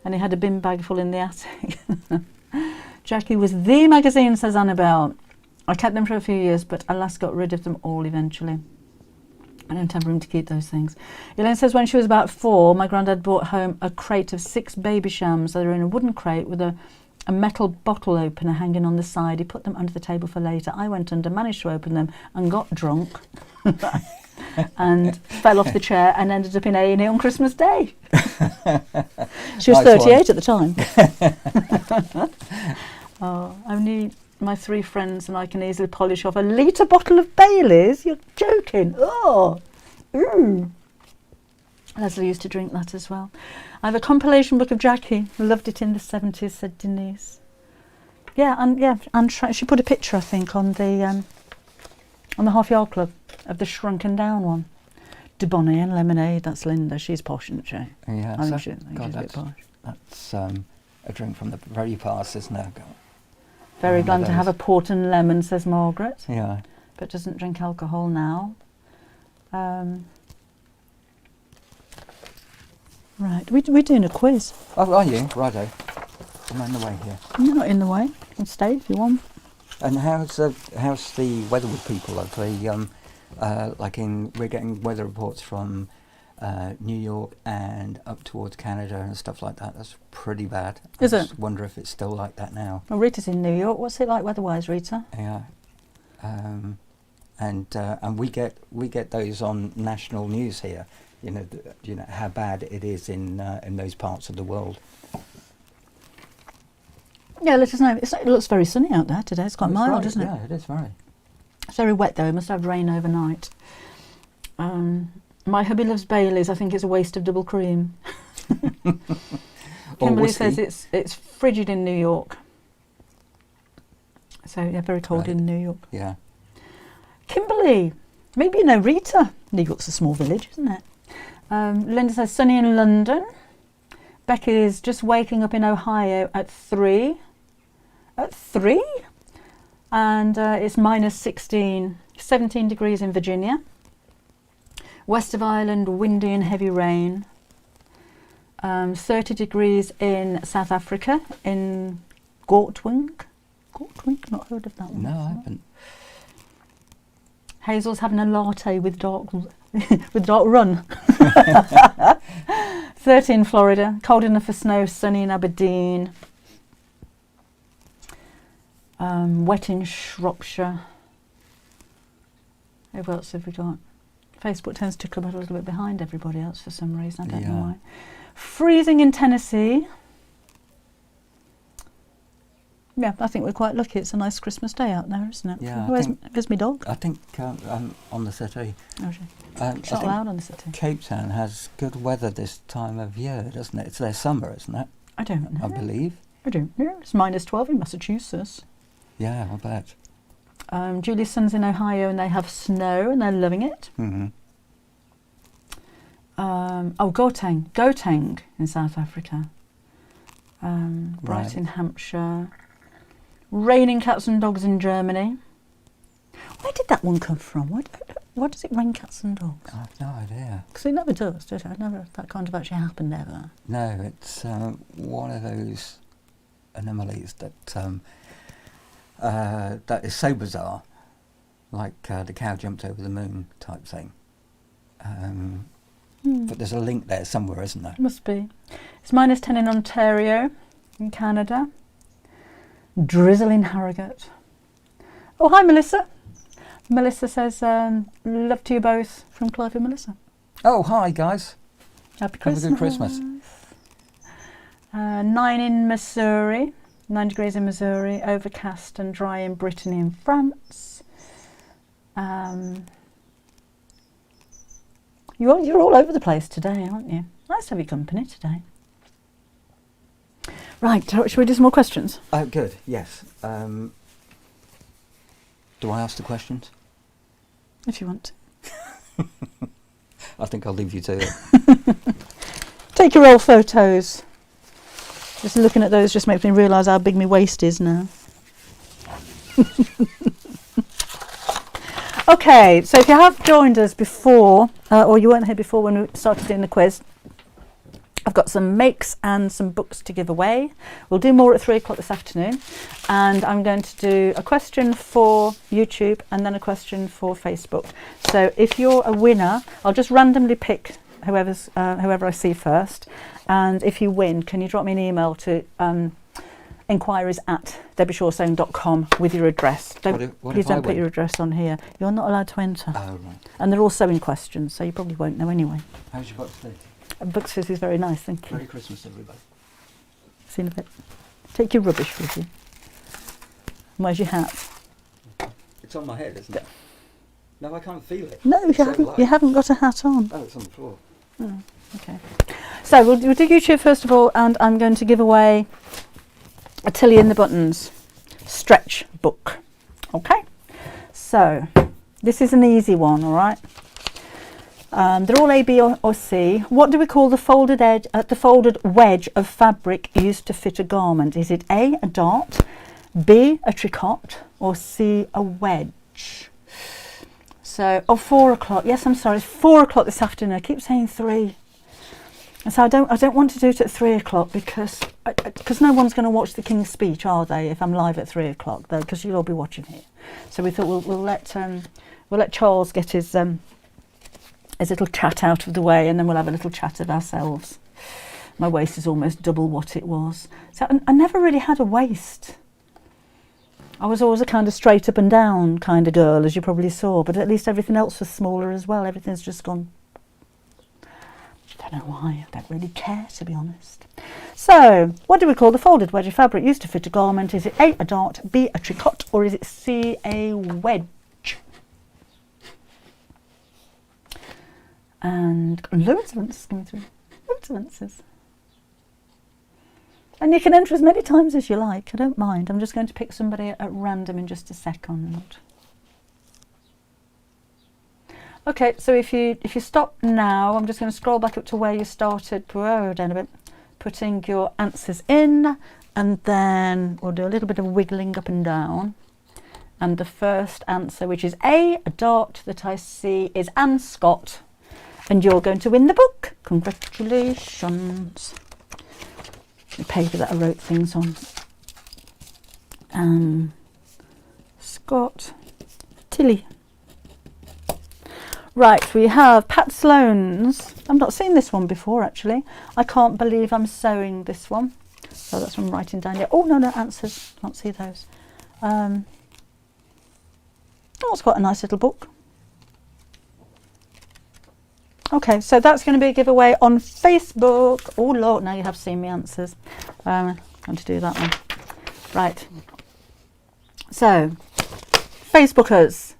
And he had a bin bag full in the attic. Jackie was the magazine, says Annabelle. I kept them for a few years, but alas got rid of them all eventually. I don't have room to keep those things. Elaine says when she was about 4, my granddad brought home a crate of 6 baby shams. They were in a wooden crate with a metal bottle opener hanging on the side. He put them under the table for later. I went under, managed to open them and got drunk and fell off the chair and ended up in A&E on Christmas Day. She was 38 at the time. Only my 3 friends and I can easily polish off a litre bottle of Baileys. You're joking. Oh, ooh. Leslie used to drink that as well. I have a compilation book of Jackie. Loved it in the 70s, said Denise. Yeah, and she put a picture, I think, on the Half Yard Club of the shrunken down one. Debonnaire and lemonade. That's Linda. She's posh, isn't she?
Yeah,
I think she's a bit posh.
That's a drink from the very past, isn't it?
Very glad to have a port and lemon, says Margaret.
Yeah.
But doesn't drink alcohol now. Right, we're doing a quiz.
Oh, are you? Righto. I'm in the way here.
You're not in the way. You can stay if you want.
And how's the weather with people? Are they, we're getting weather reports from New York and up towards Canada and stuff like that. That's pretty bad.
Is it?
I just wonder if it's still like that now.
Well, Rita's in New York. What's it like weather-wise, Rita?
Yeah. And we get those on national news here. You know how bad it is in those parts of the world.
Yeah, let us know. It looks very sunny out there today. It's quite mild,
right,
isn't it?
Yeah, it is very.
It's very wet though. It must have rain overnight. My hubby loves Baileys. I think it's a waste of double cream. Kimberly says it's frigid in New York. So yeah, very cold in New York.
Yeah.
Kimberly, maybe you know Rita. New York's a small village, isn't it? Linda says sunny in London. Becky is just waking up in Ohio at 3. At 3? And it's minus 16. 17 degrees in Virginia. West of Ireland, windy and heavy rain. 30 degrees in South Africa, in Gortwink. Gortwink? Not heard of that one.
No, I haven't.
Hazel's having a latte with dark run. 30 in Florida, cold enough for snow, sunny in Aberdeen. Wet in Shropshire. Who else have we got? Facebook tends to come a little bit behind everybody else for some reason, I don't know why. Freezing in Tennessee. Yeah, I think we're quite lucky. It's a nice Christmas day out there, isn't it?
Yeah.
Where's my dog?
I think on the city.
Oh, she? It's
I
not
think
allowed on the city.
Cape Town has good weather this time of year, doesn't it? It's their summer, isn't it?
I don't know.
I believe.
I don't know. It's minus 12 in Massachusetts.
Yeah, I bet.
Julie's son's in Ohio and they have snow and they're loving it.
Mm-hmm.
Gauteng in South Africa. Brighton, Hampshire. Raining cats and dogs in Germany. Where did that one come from? What does it rain cats and dogs?
I have no idea.
Because it never does it? That can't have actually happened ever.
No, it's one of those anomalies that is so bizarre, like the cow jumped over the moon type thing. But there's a link there somewhere, isn't there?
Must be. It's minus 10 in Ontario, in Canada. Drizzle in Harrogate. Oh, hi, Melissa. Melissa says, love to you both from Clive and Melissa.
Oh, hi, guys.
Happy Christmas.
Have a good Christmas.
9 in Missouri. 9 degrees in Missouri. Overcast and dry in Brittany and France. You're all over the place today, aren't you? Nice to have your company today. Right, shall we do some more questions?
Oh, good, yes. Do I ask the questions?
If you want to.
I think I'll leave you to it.
Take your old photos. Just looking at those just makes me realise how big my waist is now. Okay, so if you have joined us before, or you weren't here before when we started doing the quiz, I've got some makes and some books to give away. We'll do more at 3 o'clock this afternoon, and I'm going to do a question for YouTube and then a question for Facebook. So if you're a winner, I'll just randomly pick whoever I see first, and if you win, can you drop me an email to enquiries@debbieshawsewing.com with your address. Please don't put your address on here. You're not allowed to enter.
Oh, right.
And they're all sewing questions, so you probably won't know anyway.
How's your box today?
Books Fizz is very nice, thank you.
Merry Christmas, everybody.
See you in a bit. Take your rubbish with you. And where's your hat?
It's on my head, isn't it? No, I can't feel it.
No, you haven't got a hat on.
Oh, it's on the floor.
Oh, okay. So we'll do YouTube first of all, and I'm going to give away a Tilly in the Buttons stretch book. Okay, so this is an easy one, all right. They're all A, B or C. What do we call the folded wedge of fabric used to fit a garment? Is it A, a dart, B, a tricot, or C, a wedge? So, 4 o'clock. Yes, I'm sorry, it's 4 o'clock this afternoon. I keep saying 3. And so I don't want to do it at 3 o'clock because no one's going to watch the King's speech, are they? If I'm live at 3 o'clock, though, because you'll all be watching here. So we thought we'll let Charles get his little chat out of the way, and then we'll have a little chat of ourselves. My waist is almost double what it was. So I never really had a waist. I was always a kind of straight up and down kind of girl, as you probably saw, but at least everything else was smaller as well. Everything's just gone. I don't know why. I don't really care, to be honest. So, what do we call the folded wedge of fabric used to fit a garment? Is it A, a dart, B, a tricot, or is it C, a wedge? And loads of answers coming through. Loads of answers. And you can enter as many times as you like. I don't mind. I'm just going to pick somebody at random in just a second. Okay, so if you stop now, I'm just going to scroll back up to where you started. Whoa, down a bit. Putting your answers in, and then we'll do a little bit of wiggling up and down. And the first answer, which is A, a dart, that I see, is Anne Scott. And you're going to win the book. Congratulations. The paper that I wrote things on. Scott, Tilly. Right, we have Pat Sloan's. I've not seen this one before, actually. I can't believe I'm sewing this one. So that's what I'm writing down here. Oh, no, answers. Can't see those. Oh, it's quite a nice little book. Okay, so that's going to be a giveaway on Facebook. Oh, Lord, now you have seen me answers. I'm going to do that one. Right. So, Facebookers.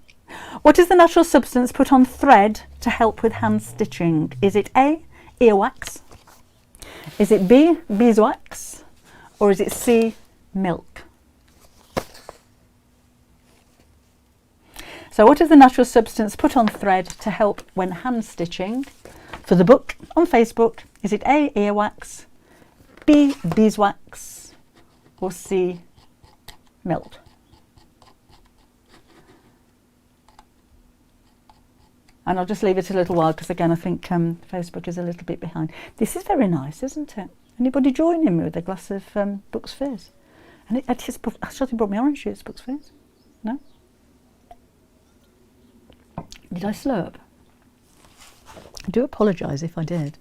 What is the natural substance put on thread to help with hand stitching? Is it A, earwax? Is it B, beeswax? Or is it C, milk? So what is the natural substance put on thread to help when hand stitching? For the book on Facebook, is it A, earwax, B, beeswax, or C, milk? And I'll just leave it a little while because, again, I think Facebook is a little bit behind. This is very nice, isn't it? Anybody joining me with a glass of Books Fizz? And I thought he brought me orange juice, Books Fizz. No? Did I slurp? I do apologise if I did.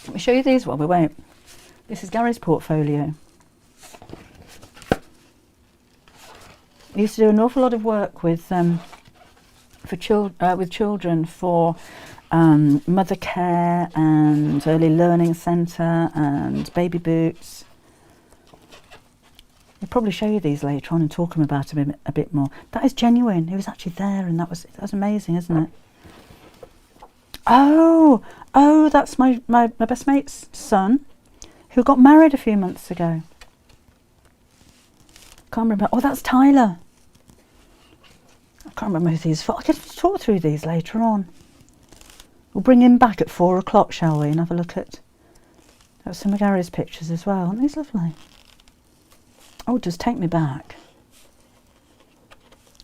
Let me show you these one, we won't. This is Gary's portfolio. I used to do an awful lot of work with children for mother care and early learning centre and baby boots. I'll probably show you these later on and talk about them a bit more. That is genuine. He was actually there, and that was amazing, isn't it? Oh, that's my best mate's son, who got married a few months ago. Can't remember. Oh, that's Tyler. I can't remember who these for. I can talk through these later on. We'll bring him back at 4 o'clock, shall we, and have a look at some of Gary's pictures as well. Aren't these lovely? Oh, it does take me back.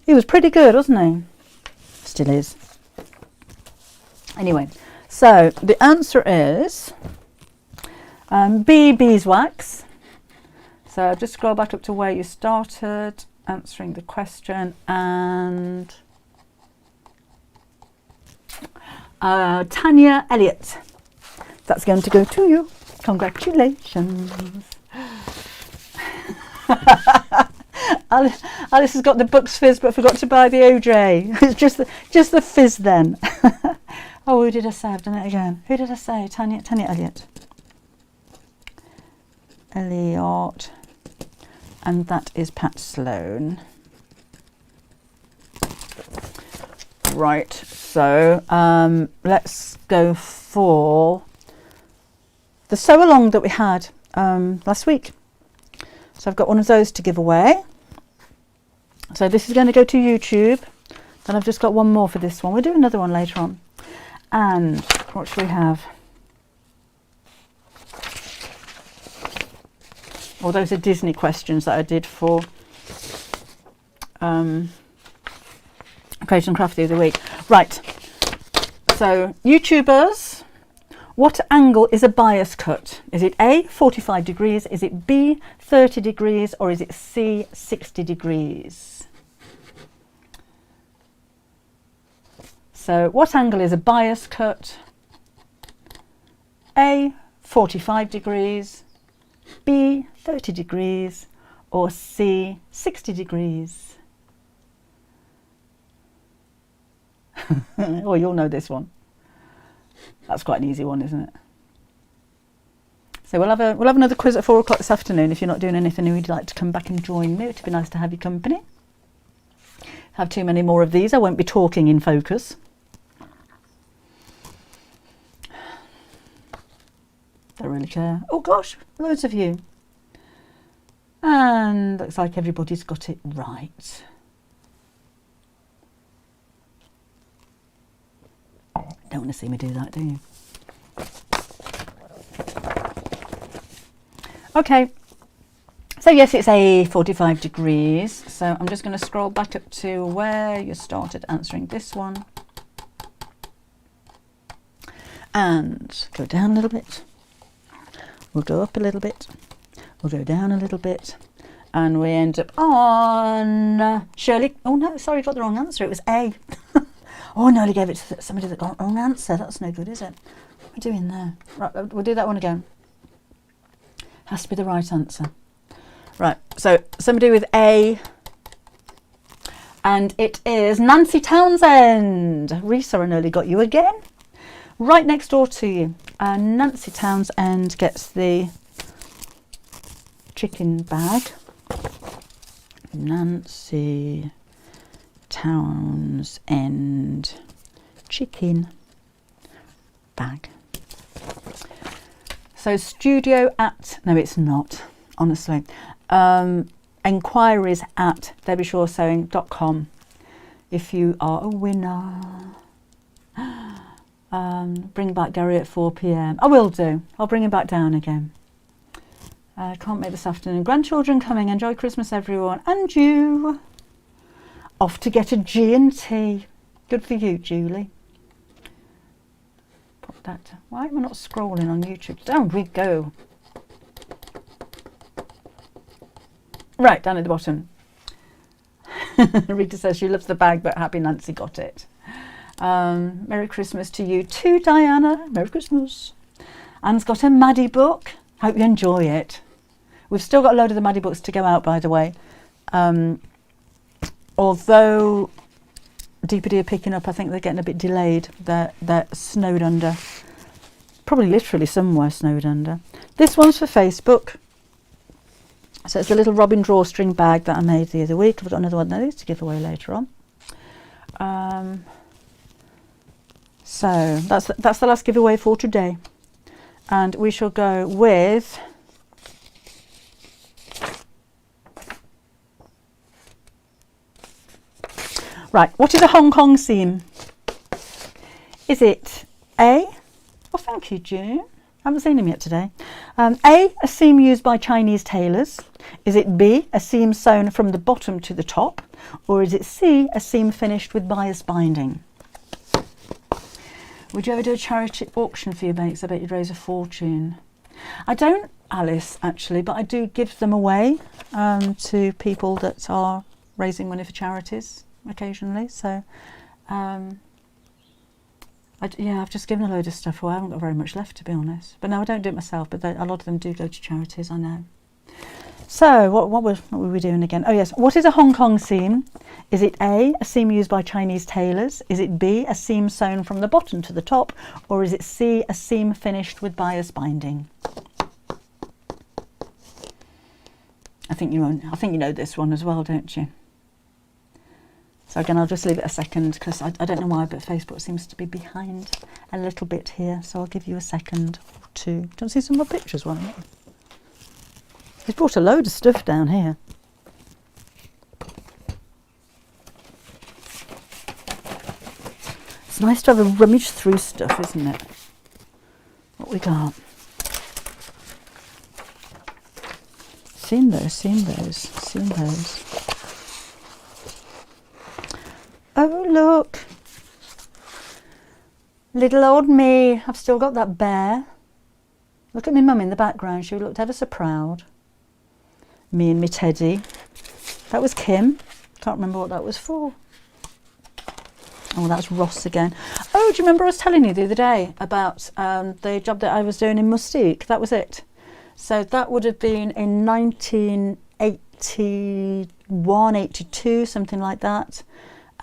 He was pretty good, wasn't he? Still is. Anyway, so the answer is B, beeswax. So just scroll back up to where you started answering the question, and Tanya Elliott. That's going to go to you. Congratulations. Alice has got the Bucks fizz but forgot to buy the OJ. It's just the fizz then. Oh, who did I say? I've done it again. Who did I say? Tanya Elliott. Elliott. And that is Pat Sloan. Right, so let's go for the sew along that we had last week. So I've got one of those to give away. So this is going to go to YouTube. Then I've just got one more for this one. We'll do another one later on. And what should we have? Oh, those are Disney questions that I did for Create and Craft the other week. Right. So YouTubers, what angle is a bias cut? Is it A, 45 degrees? Is it B, 30 degrees? Or is it C, 60 degrees? So what angle is a bias cut? A, 45 degrees, B, 30 degrees, or C, 60 degrees? Oh, you'll know this one. That's quite an easy one, isn't it? So we'll have another quiz at 4 o'clock this afternoon. If you're not doing anything and you'd like to come back and join me, it'd be nice to have your company. Have too many more of these, I won't be talking in focus. Don't really care. Oh gosh, loads of you. And looks like everybody's got it right. Don't want to see me do that, do you? Okay. So yes, it's a 45 degrees. So I'm just going to scroll back up to where you started answering this one. And go down a little bit. We'll go up a little bit. We'll go down a little bit. And we end up on Shirley. Oh no, sorry, got the wrong answer. It was A. Oh, I nearly gave it to somebody that got the wrong answer. That's no good, is it? What are we doing there? Right, we'll do that one again. Has to be the right answer. Right, so somebody with A. And it is Nancy Townsend. Risa, I nearly got you again. Right next door to you. Nancy Townsend gets the chicken bag. Nancy Townsend chicken bag. So studio at, no it's not, honestly. Enquiries at debbieshawsewing.com if you are a winner. Bring back Gary at 4 p.m. I will do. I'll bring him back down again. Can't make this afternoon. Grandchildren coming. Enjoy Christmas, everyone. And you. Off to get a G&T. Good for you, Julie. Put that. Why am I not scrolling on YouTube? Down we go. Right, down at the bottom. Rita says she loves the bag, but happy Nancy got it. Merry Christmas to you too, Diana. Merry Christmas. Anne's got a Maddie book. Hope you enjoy it. We've still got a load of the Maddie books to go out, by the way. Although DPD are picking up, I think they're getting a bit delayed. They're snowed under. Probably literally somewhere snowed under. This one's for Facebook. So it's a little robin drawstring bag that I made the other week. I've got another one of these to give away later on. So that's the last giveaway for today. And we shall go with right, what is a Hong Kong theme? Is it A? Oh, thank you, June. I haven't seen him yet today. A seam used by Chinese tailors. Is it B, a seam sewn from the bottom to the top? Or is it C, a seam finished with bias binding? Would you ever do a charity auction for your bakes? I bet you'd raise a fortune. I don't, Alice, actually, but I do give them away to people that are raising money for charities occasionally. So, I've just given a load of stuff away. I haven't got very much left, to be honest. But no, I don't do it myself, but a lot of them do go to charities, I know. So, what were we doing again? Oh, yes. What is a Hong Kong seam? Is it A, a seam used by Chinese tailors? Is it B, a seam sewn from the bottom to the top? Or is it C, a seam finished with bias binding? I think you know this one as well, don't you? So again, I'll just leave it a second because I don't know why, but Facebook seems to be behind a little bit here. So I'll give you a second or two. Don't see some more pictures, one. He's brought a load of stuff down here. It's nice to have a rummage through stuff, isn't it? What we got? Seen those. Oh, look. Little old me. I've still got that bear. Look at my mum in the background. She looked ever so proud. Me and me teddy. That was Kim. Can't remember what that was for. Oh, that's Ross again. Oh, do you remember I was telling you the other day about the job that I was doing in Mustique? That was it. So that would have been in 1981, 82, something like that.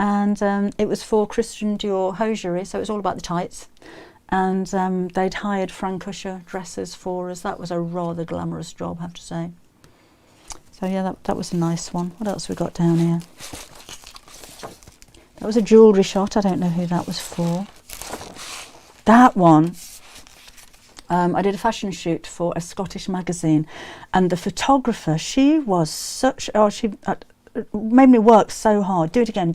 And it was for Christian Dior hosiery, so it was all about the tights. And they'd hired Frank Usher dresses for us. That was a rather glamorous job, I have to say. So yeah, that was a nice one. What else we got down here? That was a jewellery shot. I don't know who that was for. That one. I did a fashion shoot for a Scottish magazine, and the photographer, she was such... Oh, she made me work so hard. Do it again,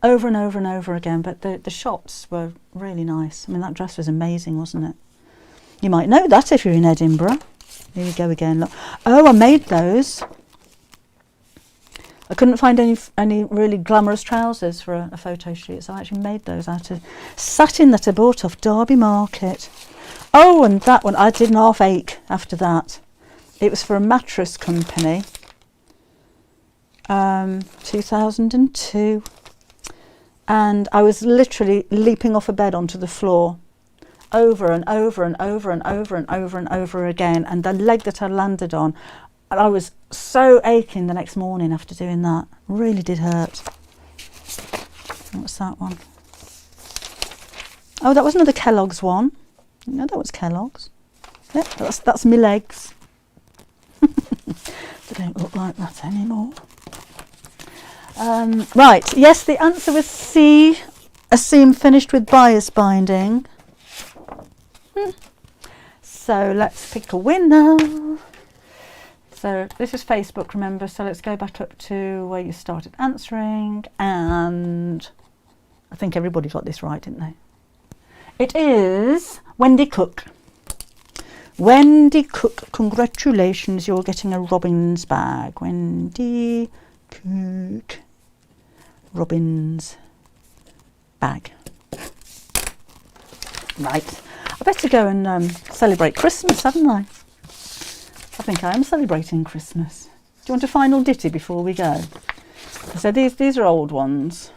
over and over and over again. But the shots were really nice. I mean, that dress was amazing, wasn't it? You might know that if you're in Edinburgh. Here we go again. Look. Oh, I made those. I couldn't find any really glamorous trousers for a photo shoot, so I actually made those out of satin that I bought off Derby Market. Oh, and that one, I did an half ache after that. It was for a mattress company. 2002. And I was literally leaping off a bed onto the floor over and over and over and over and over and over again. And the leg that I landed on, I was so aching the next morning after doing that. Really did hurt. What's that one? Oh, that was another Kellogg's one. No, that was Kellogg's. Yeah, that's my legs. They don't look like that anymore. Right, yes, the answer was C, a seam finished with bias binding. So let's pick a winner. So this is Facebook, remember, so let's go back up to where you started answering, and I think everybody got this right, didn't they? It is Wendy Cook. Wendy Cook, congratulations, you're getting a Robbins bag. Wendy Cook, Robbins bag. Right, I better go and celebrate Christmas, haven't I? I think I am celebrating Christmas. Do you want a final ditty before we go? So these are old ones.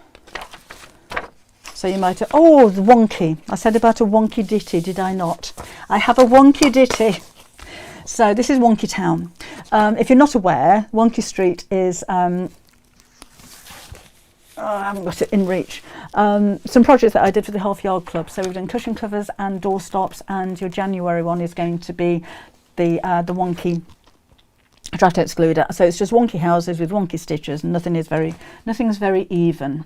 So you might have, oh, the wonky. I said about a wonky ditty, did I not? I have a wonky ditty. So this is Wonky Town. If you're not aware, Wonky Street is, I haven't got it in reach. Some projects that I did for the Half Yard Club. So we've done cushion covers and door stops, and your January one is going to be the wonky draft excluder. So it's just wonky houses with wonky stitches, and nothing's very even.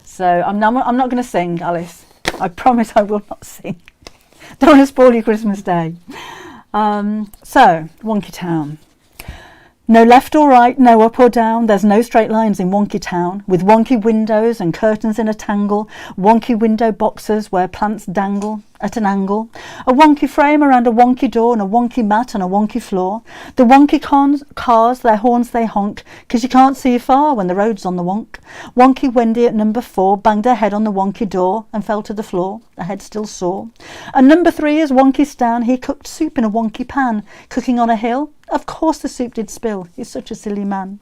So I'm not going to sing, Alice. I promise I will not sing. Don't want to spoil your Christmas day. So Wonky Town. No left or right, no up or down, there's no straight lines in Wonky Town, with wonky windows and curtains in a tangle, wonky window boxes where plants dangle at an angle, a wonky frame around a wonky door and a wonky mat on a wonky floor. The wonky cars, their horns they honk, 'cause you can't see far when the road's on the wonk. Wonky Wendy at number 4 banged her head on the wonky door and fell to the floor, her head still sore. And number 3 is Wonky Stan, he cooked soup in a wonky pan, cooking on a hill. Of course the soup did spill, he's such a silly man.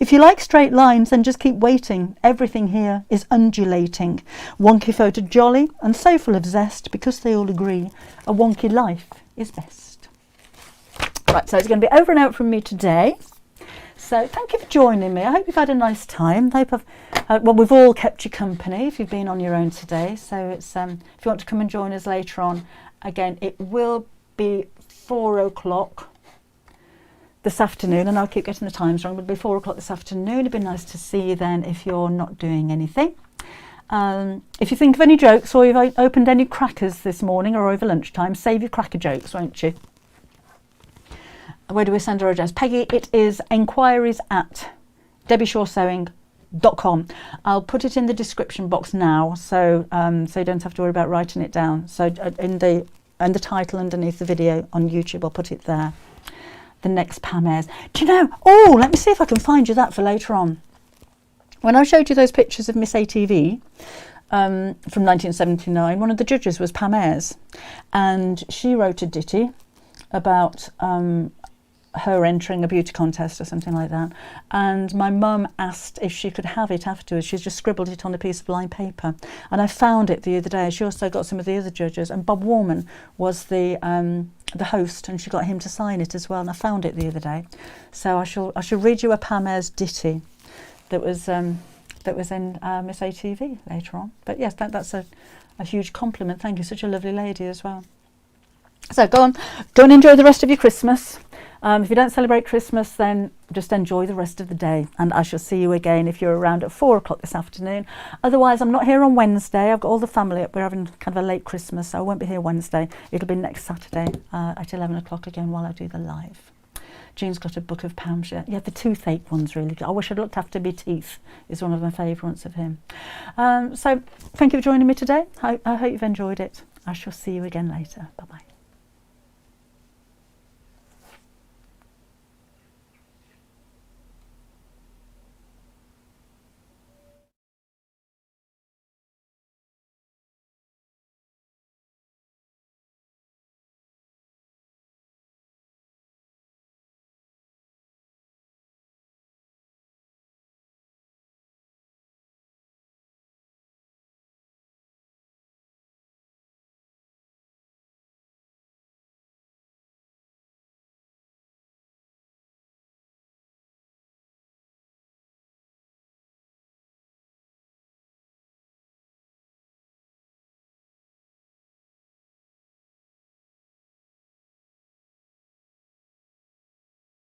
If you like straight lines, then just keep waiting. Everything here is undulating. Wonky folk are jolly and so full of zest because they all agree a wonky life is best. Right, so it's going to be over and out from me today. So thank you for joining me. I hope you've had a nice time. I hope well, we've all kept you company if you've been on your own today. So it's if you want to come and join us later on, again, it will be 4 o'clock. This afternoon, and I'll keep getting the times wrong, but it'll be 4 o'clock this afternoon. It'd be nice to see you then if you're not doing anything. If you think of any jokes or you've opened any crackers this morning or over lunchtime, save your cracker jokes, won't you? Where do we send our address? Peggy, it is enquiries@debbieshawsewing.com. I'll put it in the description box now, so so you don't have to worry about writing it down. So in the title underneath the video on YouTube, I'll put it there. The next Pam Ayres. Do you know? Oh, let me see if I can find you that for later on. When I showed you those pictures of Miss ATV from 1979, one of the judges was Pam Ayres, and she wrote a ditty about her entering a beauty contest or something like that. And my mum asked if she could have it afterwards. She's just scribbled it on a piece of lined paper, and I found it the other day. She also got some of the other judges, and Bob Warman was the host, and she got him to sign it as well, and I found it the other day. So I shall read you a Pam Ayres ditty that was in Miss ATV later on. But yes, that's a huge compliment. Thank you, such a lovely lady as well. So go and enjoy the rest of your Christmas. If you don't celebrate Christmas, then just enjoy the rest of the day, and I shall see you again if you're around at 4 o'clock this afternoon. Otherwise, I'm not here on Wednesday. I've got all the family up. We're having kind of a late Christmas, so I won't be here Wednesday. It'll be next Saturday at 11 o'clock again while I do the live. Jean's got a book of Pam's. Yeah, the toothache one's really good. I wish I'd looked after my teeth. Is one of my favourites of him. So thank you for joining me today. I hope you've enjoyed it. I shall see you again later. Bye-bye.